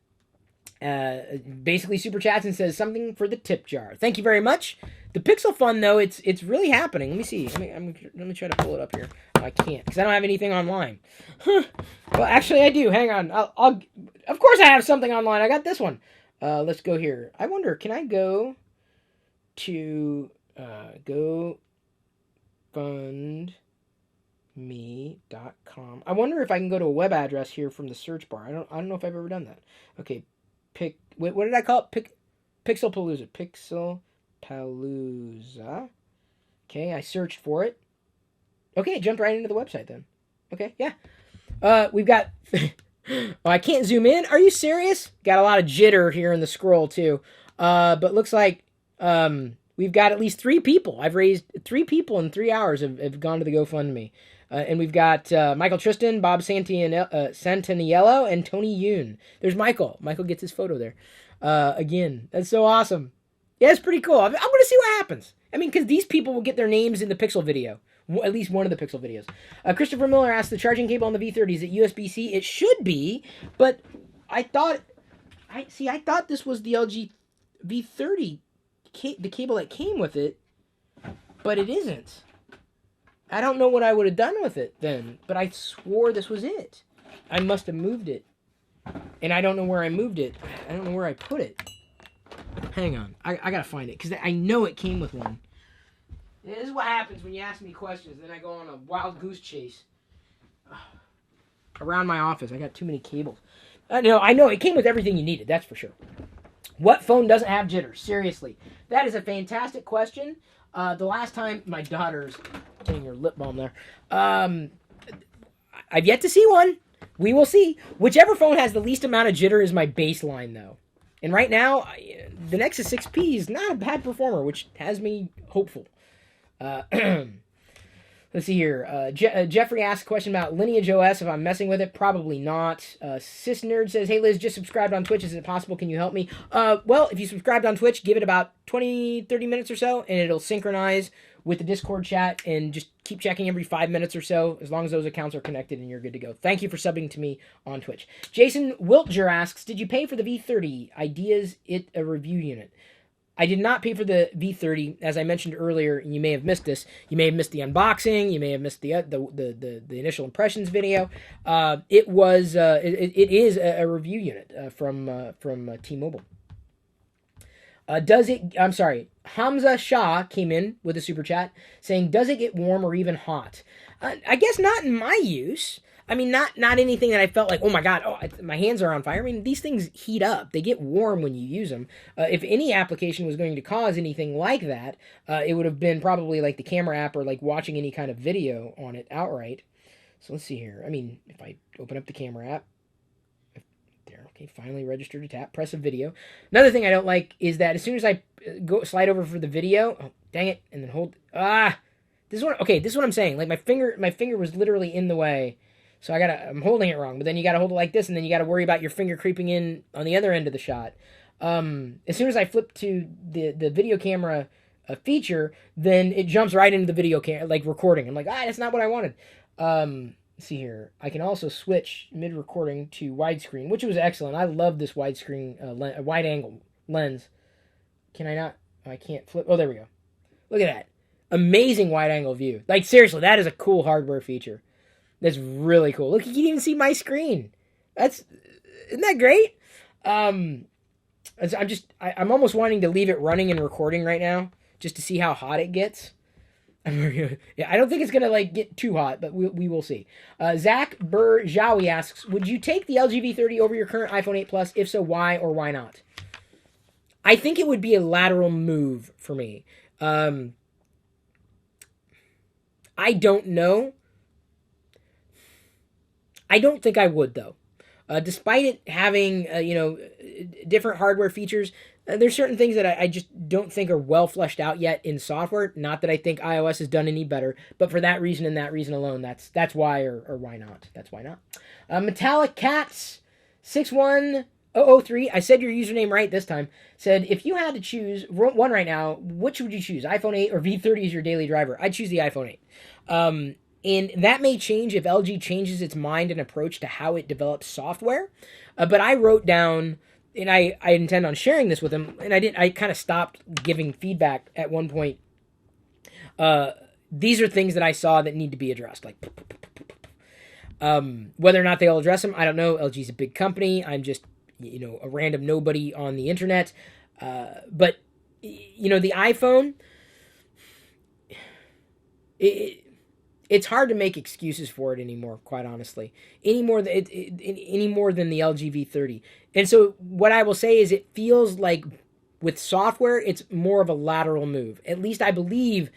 A: basically super chats and says something for the tip jar. Thank you very much. The Pixel Fund, though, it's really happening. Let me see. Let me try to pull it up here. Oh, I can't because I don't have anything online. Well, actually, I do. Hang on. I'll of course I have something online. I got this one. Let's go here. I wonder, can I go to GoFundMe.com? I wonder if I can go to a web address here from the search bar. I don't know if I've ever done that. Okay, what did I call it? Pixelpalooza. Pixelpalooza. Okay, I searched for it. Okay, it jumped right into the website then. Okay, yeah. We've got. Oh, I can't zoom in. Are you serious? Got a lot of jitter here in the scroll too. But looks like we've got at least 3 people. I've raised 3 people in 3 hours have gone to the GoFundMe. And we've got Michael Tristan, Bob Santaniello, and Tony Yoon. There's Michael. Michael gets his photo there. Again, that's so awesome. Yeah, it's pretty cool. I'm going to see what happens. I mean, because these people will get their names in the Pixel video. At least one of the Pixel videos. Christopher Miller asked, the charging cable on the V30, is it USB-C? It should be, but I thought this was the LG V30, the cable that came with it, but it isn't. I don't know what I would have done with it then, but I swore this was it. I must have moved it. And I don't know where I moved it. I don't know where I put it. Hang on. I gotta find it, because I know it came with one. Yeah, this is what happens when you ask me questions, then I go on a wild goose chase. Around my office, I got too many cables. No, I know, it came with everything you needed, that's for sure. What phone doesn't have jitters? Seriously. That is a fantastic question. The last time, my daughter's getting her lip balm there. I've yet to see one. We will see. Whichever phone has the least amount of jitter is my baseline, though. And right now, the Nexus 6P is not a bad performer, which has me hopeful. Let's see here. Jeffrey asked a question about Lineage OS, if I'm messing with it. Probably not. Sysnerd says, hey Liz, just subscribed on Twitch. Is it possible? Can you help me? Well, if you subscribed on Twitch, give it about 20-30 minutes or so, and it'll synchronize with the Discord chat, and just keep checking every 5 minutes or so, as long as those accounts are connected, and you're good to go. Thank you for subbing to me on Twitch. Jason Wiltger asks, did you pay for the V30? Ideas it a review unit? I did not pay for the V30, as I mentioned earlier, and you may have missed this. You may have missed the unboxing. You may have missed the initial impressions video. It is a review unit from T-Mobile. I'm sorry, Hamza Shah came in with a super chat saying, does it get warm or even hot? I guess not in my use. I mean, not anything that I felt like, oh my God, my hands are on fire. I mean, these things heat up. They get warm when you use them. If any application was going to cause anything like that, it would have been probably like the camera app or like watching any kind of video on it outright. So let's see here. I mean, if I open up the camera app, there, okay, finally register to tap, press a video. Another thing I don't like is that as soon as I slide over for the video, oh, dang it, and then hold, this is what I'm saying. Like my finger was literally in the way. So I'm holding it wrong, but then you gotta hold it like this, and then you gotta worry about your finger creeping in on the other end of the shot. As soon as I flip to the video camera feature, then it jumps right into the video like recording. I'm like, that's not what I wanted. Let's see here. I can also switch mid-recording to widescreen, which was excellent. I love this widescreen, wide-angle lens. Can I not? I can't flip. Oh, there we go. Look at that. Amazing wide-angle view. Like, seriously, that is a cool hardware feature. That's really cool. Look, you can even see my screen. Isn't that great? I'm almost wanting to leave it running and recording right now, just to see how hot it gets. Yeah, I don't think it's gonna get too hot, but we will see. Zach Burjawi asks, would you take the LG V30 over your current iPhone 8 Plus? If so, why or why not? I think it would be a lateral move for me. I don't know. I don't think I would, though. Despite it having, different hardware features, there's certain things that I just don't think are well fleshed out yet in software. Not that I think iOS has done any better, but for that reason and that reason alone, that's why or why not. That's why not. Metallic Cats 61003, I said your username right this time, said, if you had to choose one right now, which would you choose? iPhone 8 or V30 is your daily driver? I'd choose the iPhone 8. And that may change if LG changes its mind and approach to how it develops software. But I wrote down, and I intend on sharing this with them, and I kind of stopped giving feedback at one point. These are things that I saw that need to be addressed. Like, whether or not they'll address them, I don't know. LG's a big company. I'm just, a random nobody on the internet. But, the iPhone, it's hard to make excuses for it anymore, quite honestly. Any more than the LG V30. And so what I will say is it feels like with software, it's more of a lateral move. At least I believe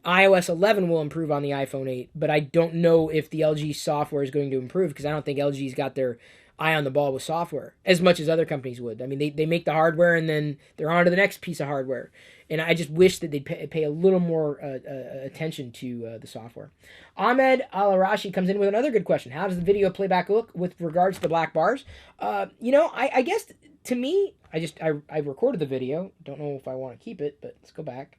A: iOS 11 will improve on the iPhone 8, but I don't know if the LG software is going to improve because I don't think LG's got their eye on the ball with software as much as other companies would. I mean, they make the hardware and then they're on to the next piece of hardware. And I just wish that they'd pay a little more attention to the software. Ahmed Al-Arashi comes in with another good question. How does the video playback look with regards to the black bars? I guess to me, I recorded the video. Don't know if I want to keep it, but let's go back.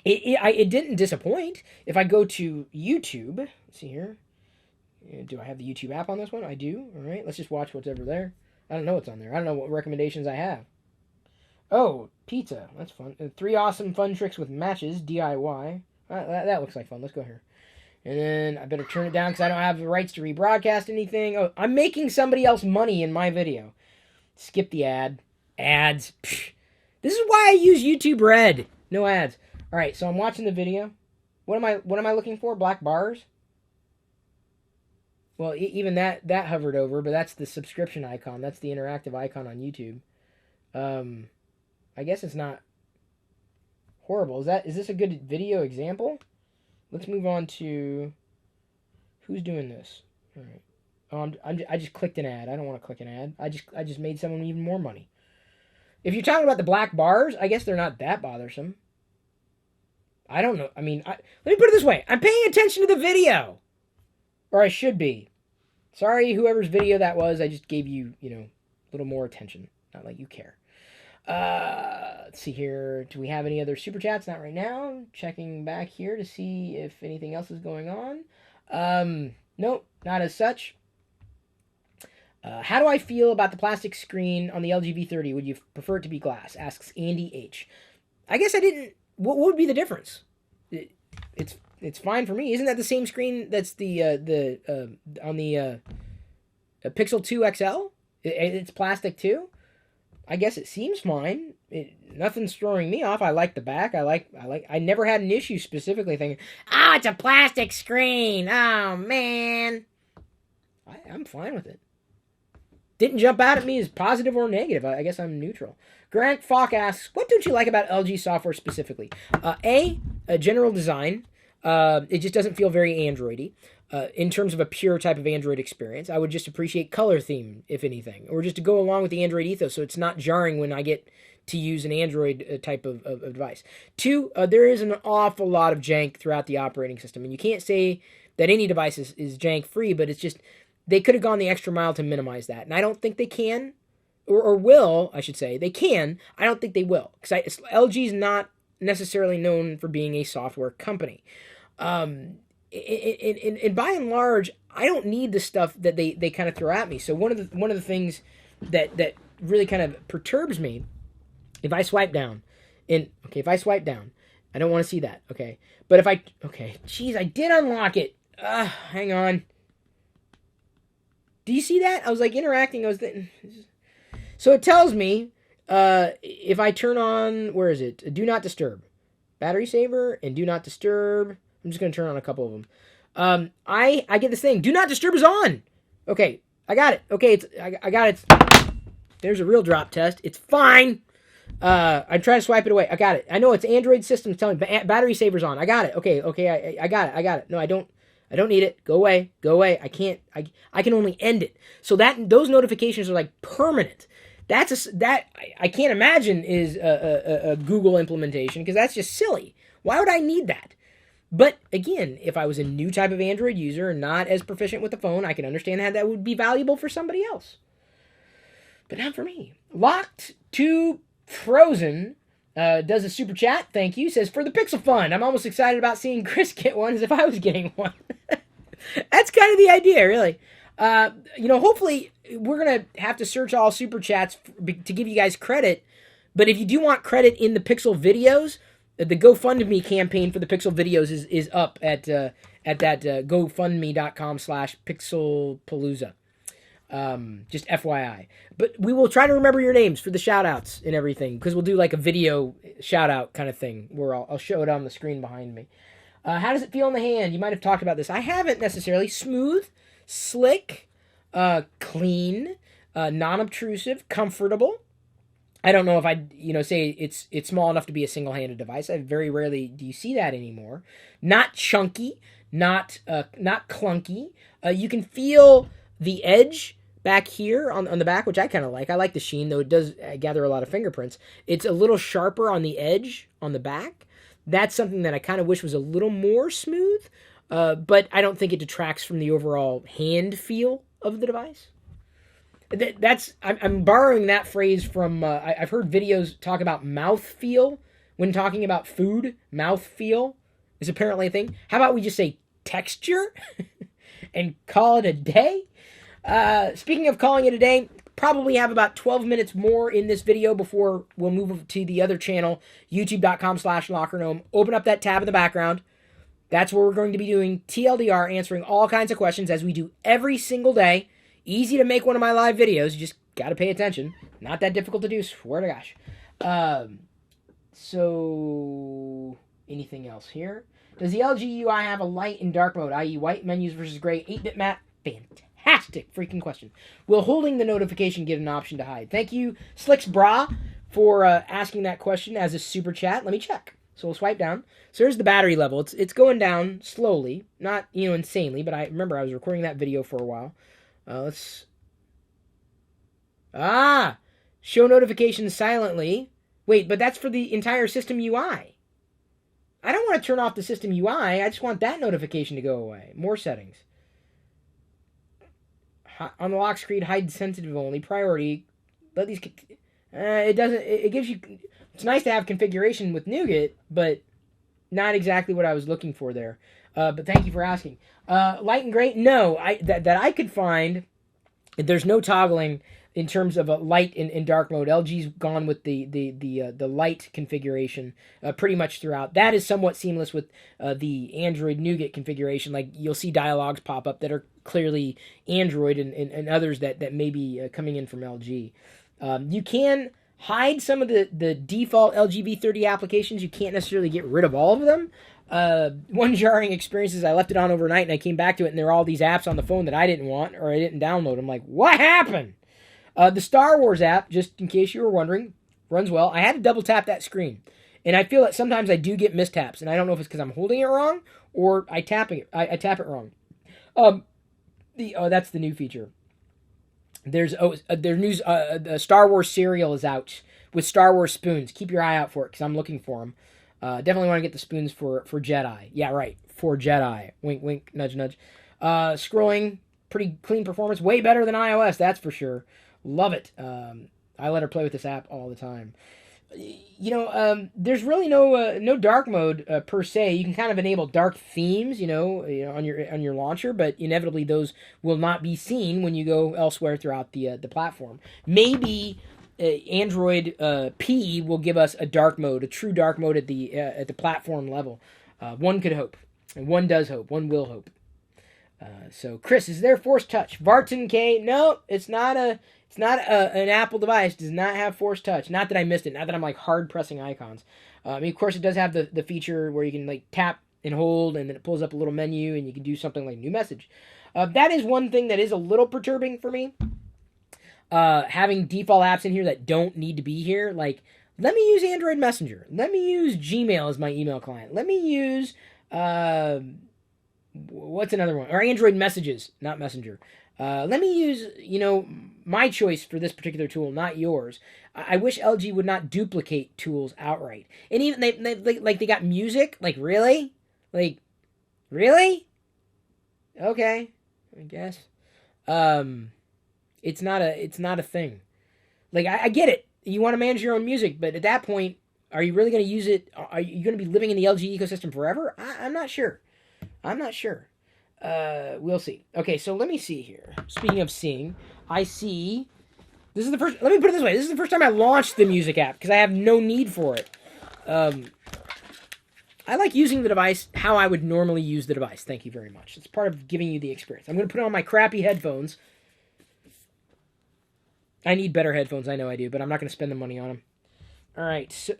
A: It didn't disappoint. If I go to YouTube, let's see here. Do I have the YouTube app on this one? I do. All right, let's just watch what's over there. I don't know what's on there. I don't know what recommendations I have. Oh, pizza. That's fun. 3 awesome fun tricks with matches, DIY. That looks like fun. Let's go here. And then I better turn it down because I don't have the rights to rebroadcast anything. Oh, I'm making somebody else money in my video. Skip the ad. Ads. Psh. This is why I use YouTube Red. No ads. All right, so I'm watching the video. What am I looking for? Black bars? Well, even that hovered over, but that's the subscription icon. That's the interactive icon on YouTube. I guess it's not horrible. Is this a good video example? Let's move on to who's doing this. All right. Oh, I just clicked an ad. I don't want to click an ad. I just made someone even more money. If you're talking about the black bars, I guess they're not that bothersome. I don't know. I mean, let me put it this way. I'm paying attention to the video. Or I should be. Sorry, whoever's video that was. I just gave you, a little more attention. Not like you care. Let's see here. Do we have any other super chats? Not right now. Checking back here to see if anything else is going on. Nope, not as such. How do I feel about the plastic screen on the LG V30? Would you prefer it to be glass? Asks Andy H. I guess I didn't. What would be the difference? It's fine for me. Isn't that the same screen that's the on the Pixel 2 XL? It's plastic too. I guess it seems fine. Nothing's throwing me off. I like the back. I never had an issue specifically thinking, it's a plastic screen. Oh man, I'm fine with it. Didn't jump out at me as positive or negative. I guess I'm neutral. Grant Falk asks, what don't you like about LG software specifically? A general design. It just doesn't feel very Androidy. In terms of a pure type of Android experience, I would just appreciate color theme, if anything, or just to go along with the Android ethos, so it's not jarring when I get to use an Android type of device. 2, there is an awful lot of jank throughout the operating system, and you can't say that any device is jank free, but it's just they could have gone the extra mile to minimize that, and I don't think they can, or will, I should say. They can. I don't think they will, because LG is not necessarily known for being a software company. And by and large, I don't need the stuff that they kind of throw at me. So one of the things that really kind of perturbs me, if I swipe down, I don't want to see that, okay? But I did unlock it. Hang on. Do you see that? I was like interacting. So it tells me if I turn on, where is it? Do not disturb, battery saver, and do not disturb. I'm just going to turn on a couple of them. I get this thing. Do not disturb is on. Okay, I got it. Okay, I got it. There's a real drop test. It's fine. I'm trying to swipe it away. I got it. I know it's Android systems telling me battery saver's on. I got it. Okay. I got it. No, I don't need it. Go away. I can't. I can only end it. So those notifications are like permanent. I can't imagine is a Google implementation, because that's just silly. Why would I need that? But again, if I was a new type of Android user and not as proficient with the phone, I can understand how that would be valuable for somebody else. But not for me. Locked to Frozen does a super chat. Thank you. Says, for the Pixel Fund, I'm almost excited about seeing Chris get one as if I was getting one. That's kind of the idea, really. Hopefully we're going to have to search all super chats to give you guys credit. But if you do want credit in the Pixel videos, the GoFundMe campaign for the Pixel videos is up at that GoFundMe.com/PixelPalooza. Just FYI. But we will try to remember your names for the shout-outs and everything, because we'll do like a video shout-out kind of thing where I'll show it on the screen behind me. How does it feel in the hand? You might have talked about this. I haven't necessarily. Smooth, slick, clean, non-obtrusive, comfortable. I don't know if I'd say it's small enough to be a single-handed device. I very rarely do you see that anymore. Not chunky, not clunky. You can feel the edge back here on the back, which I kind of like. I like the sheen, though it does gather a lot of fingerprints. It's a little sharper on the edge on the back. That's something that I kind of wish was a little more smooth, but I don't think it detracts from the overall hand feel of the device. I'm borrowing that phrase from, I've heard videos talk about mouth feel when talking about food. Mouth feel is apparently a thing. How about we just say texture and call it a day? Speaking of calling it a day, probably have about 12 minutes more in this video before we'll move to the other channel, youtube.com/LockerGnome. Open up that tab in the background. That's where we're going to be doing TLDR, answering all kinds of questions as we do every single day. Easy to make one of my live videos. You just got to pay attention. Not that difficult to do, swear to gosh. So, anything else here? Does the LG UI have a light and dark mode, i.e. white menus versus gray 8-bit matte? Fantastic freaking question. Will holding the notification get an option to hide? Thank you, Slicksbra, for asking that question as a super chat. Let me check. So we'll swipe down. So there's the battery level. It's going down slowly. Not, insanely, but I remember I was recording that video for a while. Show notifications silently. Wait, but that's for the entire system UI. I don't want to turn off the system UI. I just want that notification to go away. More settings. On the lock screen, hide sensitive only. Priority. It doesn't. It gives you. It's nice to have configuration with Nougat, but not exactly what I was looking for there. But thank you for asking. Light and gray? No, that I could find. There's no toggling in terms of a light and dark mode. LG's gone with the light configuration pretty much throughout. That is somewhat seamless with the Android Nougat configuration. Like you'll see dialogues pop up that are clearly Android and others that may be coming in from LG. You can hide some of the default LG V30 applications. You can't necessarily get rid of all of them. One jarring experience is I left it on overnight and I came back to it and there are all these apps on the phone that I didn't want or I didn't download. I'm like, what happened? The Star Wars app, just in case you were wondering, runs well. I had to double tap that screen. And I feel that sometimes I do get mistaps. And I don't know if it's because I'm holding it wrong or I tap it wrong. That's the new feature. There's news. The Star Wars cereal is out with Star Wars spoons. Keep your eye out for it because I'm looking for them. Definitely want to get the spoons for Jedi. Yeah, right. For Jedi. Wink, wink, nudge, nudge. Scrolling, pretty clean performance. Way better than iOS, that's for sure. Love it. I let her play with this app all the time. There's really no dark mode per se. You can kind of enable dark themes, on your launcher, but inevitably those will not be seen when you go elsewhere throughout the platform. Maybe Android P will give us a dark mode, a true dark mode at the platform level. One could hope, and one does hope. One will hope. So Chris, is there Force Touch? Vartan K? No, it's not an Apple device. Does not have Force Touch. Not that I missed it. Not that I'm like hard pressing icons. Of course, it does have the feature where you can like tap and hold, and then it pulls up a little menu, and you can do something like new message. That is one thing that is a little perturbing for me. Having default apps in here that don't need to be here. Like, let me use Android Messenger. Let me use Gmail as my email client. Let me use what's another one? Or Android Messages, not Messenger. Let me use, my choice for this particular tool, not yours. I wish LG would not duplicate tools outright. And even they got music. Like, really? Like, really? Okay, I guess. It's not a thing. Like, I get it. You want to manage your own music, but at that point, are you really going to use it? Are you going to be living in the LG ecosystem forever? I'm not sure. We'll see. Okay, so let me see here. Speaking of seeing, I see. This is the first. Let me put it this way. This is the first time I launched the music app because I have no need for it. I like using the device how I would normally use the device. Thank you very much. It's part of giving you the experience. I'm going to put on my crappy headphones. I need better headphones. I know I do, but I'm not going to spend the money on them. All right. So.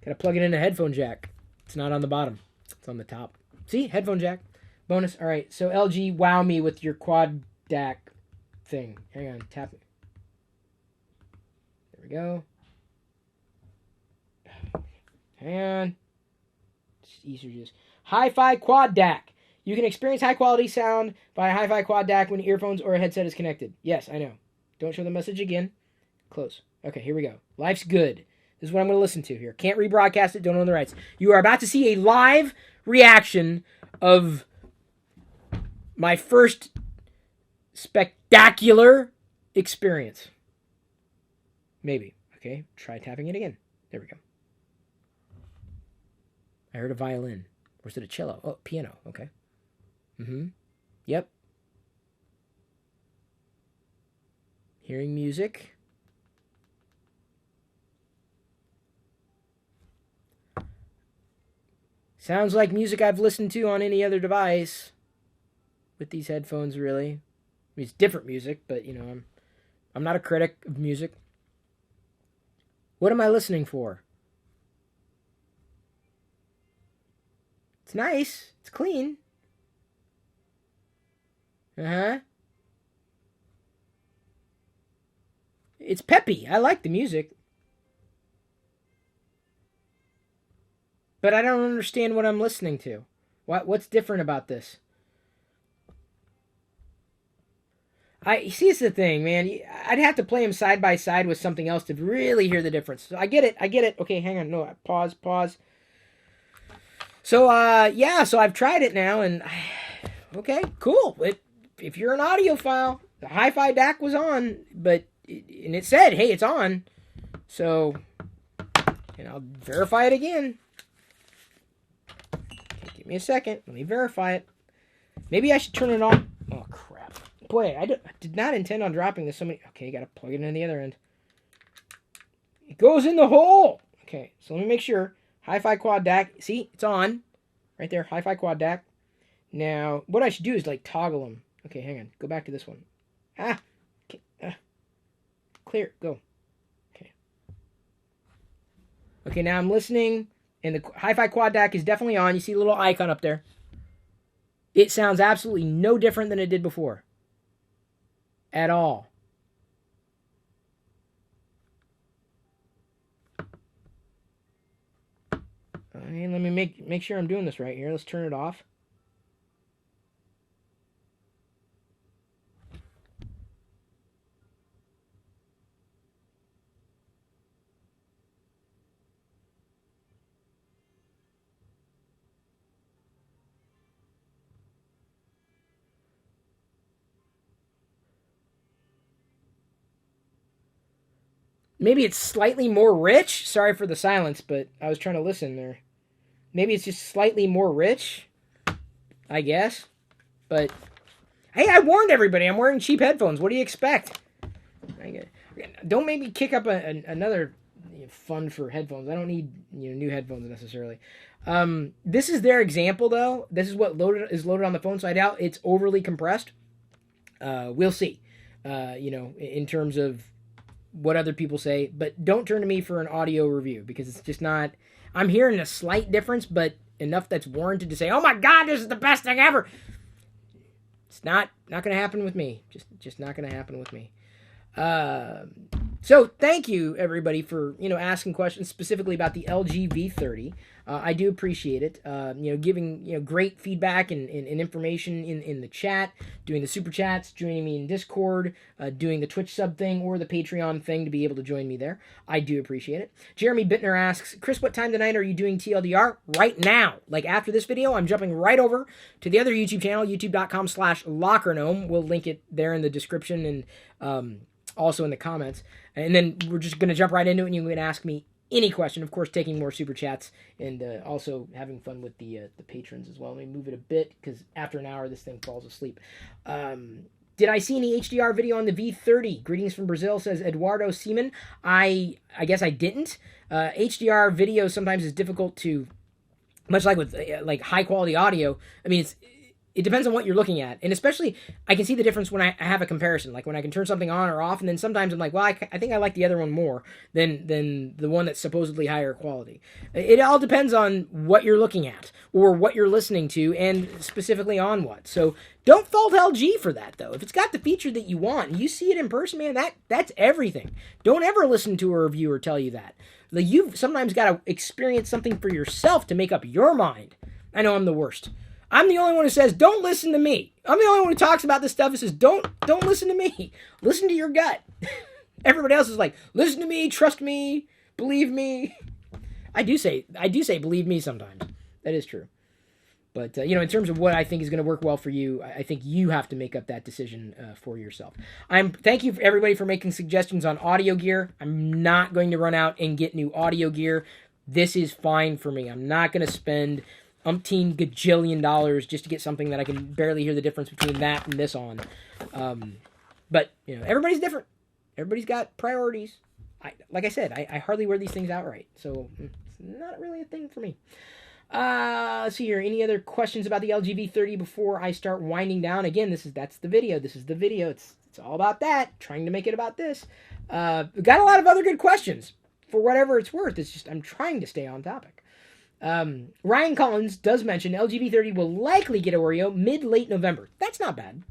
A: Gotta plug it in a headphone jack. It's not on the bottom. It's on the top. See? Headphone jack. Bonus. All right. So LG, wow me with your quad DAC thing. Hang on. Tap it. There we go. Hang on. It's easier to use. Hi-Fi quad DAC. You can experience high-quality sound via Hi-Fi quad DAC when earphones or a headset is connected. Yes, I know. Don't show the message again. Close. Okay, here we go. Life's good. This is what I'm going to listen to here. Can't rebroadcast it. Don't own the rights. You are about to see a live reaction of my first spectacular experience. Maybe. Okay, try tapping it again. There we go. I heard a violin. Or is it a cello? Oh, piano. Okay. Yep. Hearing music. Sounds like music I've listened to on any other device with these headphones, really. I mean, it's different music, but, I'm not a critic of music. What am I listening for? It's nice. It's clean. It's peppy. I like the music. But I don't understand what I'm listening to. What's different about this? See, it's the thing, man. I'd have to play them side by side with something else to really hear the difference. So I get it. Okay, hang on. No, pause. So, so I've tried it now, and okay, cool. if you're an audiophile, the hi-fi DAC was on, and it said, hey, it's on. So, and I'll verify it again. Okay, give me a second. Let me verify it. Maybe I should turn it on. Oh, crap. Boy, I did not intend on dropping this. Okay, got to plug it in the other end. It goes in the hole. Okay, so let me make sure. Hi-Fi quad DAC. See, it's on. Right there, Hi-Fi quad DAC. Now, what I should do is like toggle them. Okay, hang on. Go back to this one. Okay. Clear. Go. Okay. Okay, now I'm listening, and the Hi-Fi quad DAC is definitely on. You see a little icon up there. It sounds absolutely no different than it did before. At all. Okay, let me make sure I'm doing this right here. Let's turn it off. Maybe it's slightly more rich. Sorry for the silence, but I was trying to listen there. Maybe it's just slightly more rich, I guess. But, hey, I warned everybody. I'm wearing cheap headphones. What do you expect? Don't make me kick up another fund for headphones. I don't need new headphones necessarily. This is their example, though. This is what is loaded on the phone, so I doubt it's overly compressed. We'll see, in terms of what other people say. But don't turn to me for an audio review, because it's just not... I'm hearing a slight difference, but enough that's warranted to say, oh my God, this is the best thing ever. It's not going to happen with me. Just not going to happen with me. So thank you, everybody, for asking questions specifically about the LG V30. I do appreciate it. Giving great feedback and information in the chat, doing the super chats, joining me in Discord, doing the Twitch sub thing or the Patreon thing to be able to join me there. I do appreciate it. Jeremy Bittner asks, Chris, what time tonight are you doing TLDR? Right now. Like after this video, I'm jumping right over to the other YouTube channel, youtube.com/LockerGnome. We'll link it there in the description and also in the comments. And then we're just going to jump right into it, and you can ask me any question. Of course, taking more super chats and also having fun with the patrons as well. Let me move it a bit, because after an hour, this thing falls asleep. Did I see any HDR video on the V30? Greetings from Brazil, says Eduardo Seaman. I guess I didn't. HDR video sometimes is difficult to, much like with like high-quality audio. I mean, it depends on what you're looking at. And especially, I can see the difference when I have a comparison. Like when I can turn something on or off, and then sometimes I'm like, well, I think I like the other one more than the one that's supposedly higher quality. It all depends on what you're looking at or what you're listening to, and specifically on what. So don't fault LG for that, though. If it's got the feature that you want and you see it in person, man, that's everything. Don't ever listen to a reviewer tell you that. Like, you've sometimes got to experience something for yourself to make up your mind. I know I'm the worst. I'm the only one who says, don't listen to me. I'm the only one who talks about this stuff and says, don't listen to me. Listen to your gut. Everybody else is like, listen to me, trust me, believe me. I do say believe me sometimes. That is true. But, in terms of what I think is going to work well for you, I think you have to make up that decision for yourself. Thank you, everybody, for making suggestions on audio gear. I'm not going to run out and get new audio gear. This is fine for me. I'm not going to spend umpteen gajillion dollars just to get something that I can barely hear the difference between that and this on. But, everybody's different. Everybody's got priorities. Like I said, I hardly wear these things outright, so it's not really a thing for me. Let's see here. Any other questions about the LG V30 before I start winding down? Again, that's the video. This is the video. It's all about that. Trying to make it about this. We got a lot of other good questions. For whatever it's worth, it's just I'm trying to stay on topic. Ryan Collins does mention LG V30 will likely get Oreo mid-late November. That's not bad.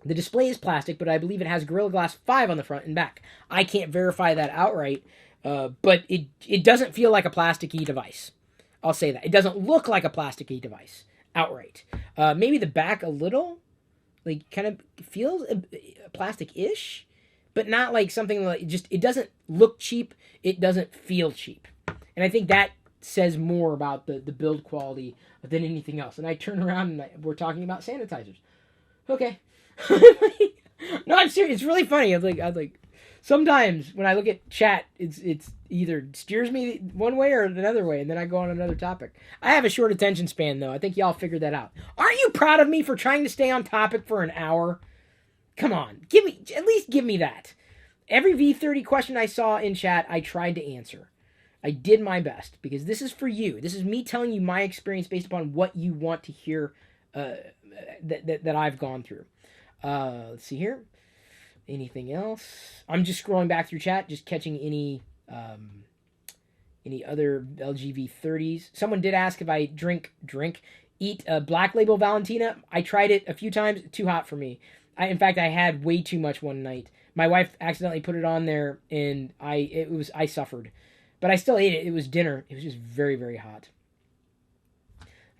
A: The display is plastic, but I believe it has Gorilla Glass 5 on the front and back. I can't verify that outright, but it doesn't feel like a plasticky device. I'll say that. It doesn't look like a plasticky device outright. Maybe the back a little, like, kind of feels plastic-ish, but not like something like, it doesn't look cheap. It doesn't feel cheap. And I think that says more about the build quality than anything else. And I turn around and we're talking about sanitizers. Okay. No, I'm serious. It's really funny. I was like, sometimes when I look at chat, it's either steers me one way or another way, and then I go on another topic. I have a short attention span, though. I think y'all figured that out. Aren't you proud of me for trying to stay on topic for an hour? Come on, at least give me that. Every V30 question I saw in chat, I tried to answer. I did my best because this is for you. This is me telling you my experience based upon what you want to hear that I've gone through. Let's see here. Anything else? I'm just scrolling back through chat, just catching any other LG V30s. Someone did ask if I eat a Black Label Valentina. I tried it a few times. Too hot for me. In fact, I had way too much one night. My wife accidentally put it on there, and I suffered. But I still ate it. It was dinner. It was just very, very hot.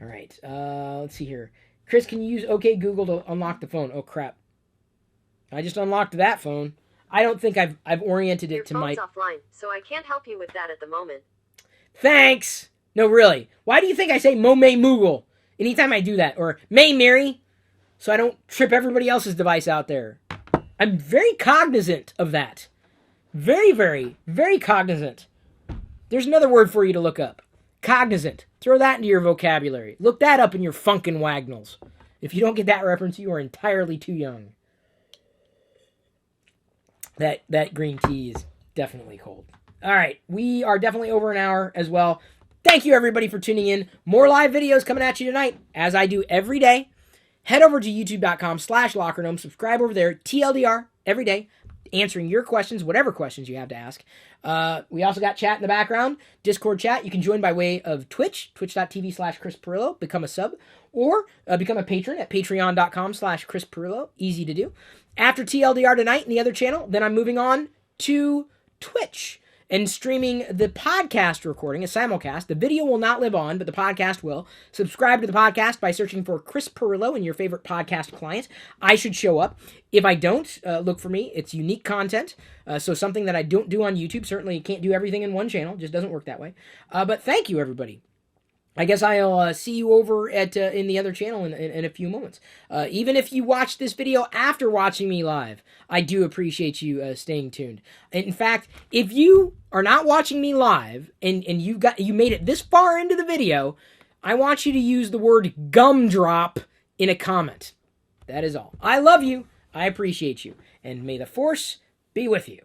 A: All right. Let's see here. Chris, can you use OK Google to unlock the phone? Oh, crap. I just unlocked that phone. I don't think I've oriented it to my...
B: Your phone's offline, so I can't help you with that at the moment.
A: Thanks! No, really. Why do you think I say Mo May Moogle anytime I do that? Or May Mary? So I don't trip everybody else's device out there. I'm very cognizant of that. Very, very, very cognizant. There's another word for you to look up. Cognizant. Throw that into your vocabulary. Look that up in your funkin' wagnalls. If you don't get that reference, you are entirely too young. That green tea is definitely cold. All right, we are definitely over an hour as well. Thank you, everybody, for tuning in. More live videos coming at you tonight, as I do every day. Head over to youtube.com/LockerGnome. Subscribe over there. TLDR every day, answering your questions, whatever questions you have to ask. We also got chat in the background, Discord chat. You can join by way of Twitch, twitch.tv/Chris Pirillo. Become a sub, or become a patron at patreon.com/Chris Pirillo. Easy to do. After TLDR tonight in the other channel, then I'm moving on to Twitch and streaming the podcast recording, a simulcast. The video will not live on, but the podcast will. Subscribe to the podcast by searching for Chris Pirillo in your favorite podcast client. I should show up. If I don't, look for me. It's unique content, so something that I don't do on YouTube. Certainly can't do everything in one channel. It just doesn't work that way. But thank you, everybody. I guess I'll see you over at in the other channel in a few moments. Even if you watch this video after watching me live, I do appreciate you staying tuned. In fact, if you are not watching me live and you made it this far into the video, I want you to use the word gumdrop in a comment. That is all. I love you. I appreciate you. And may the Force be with you.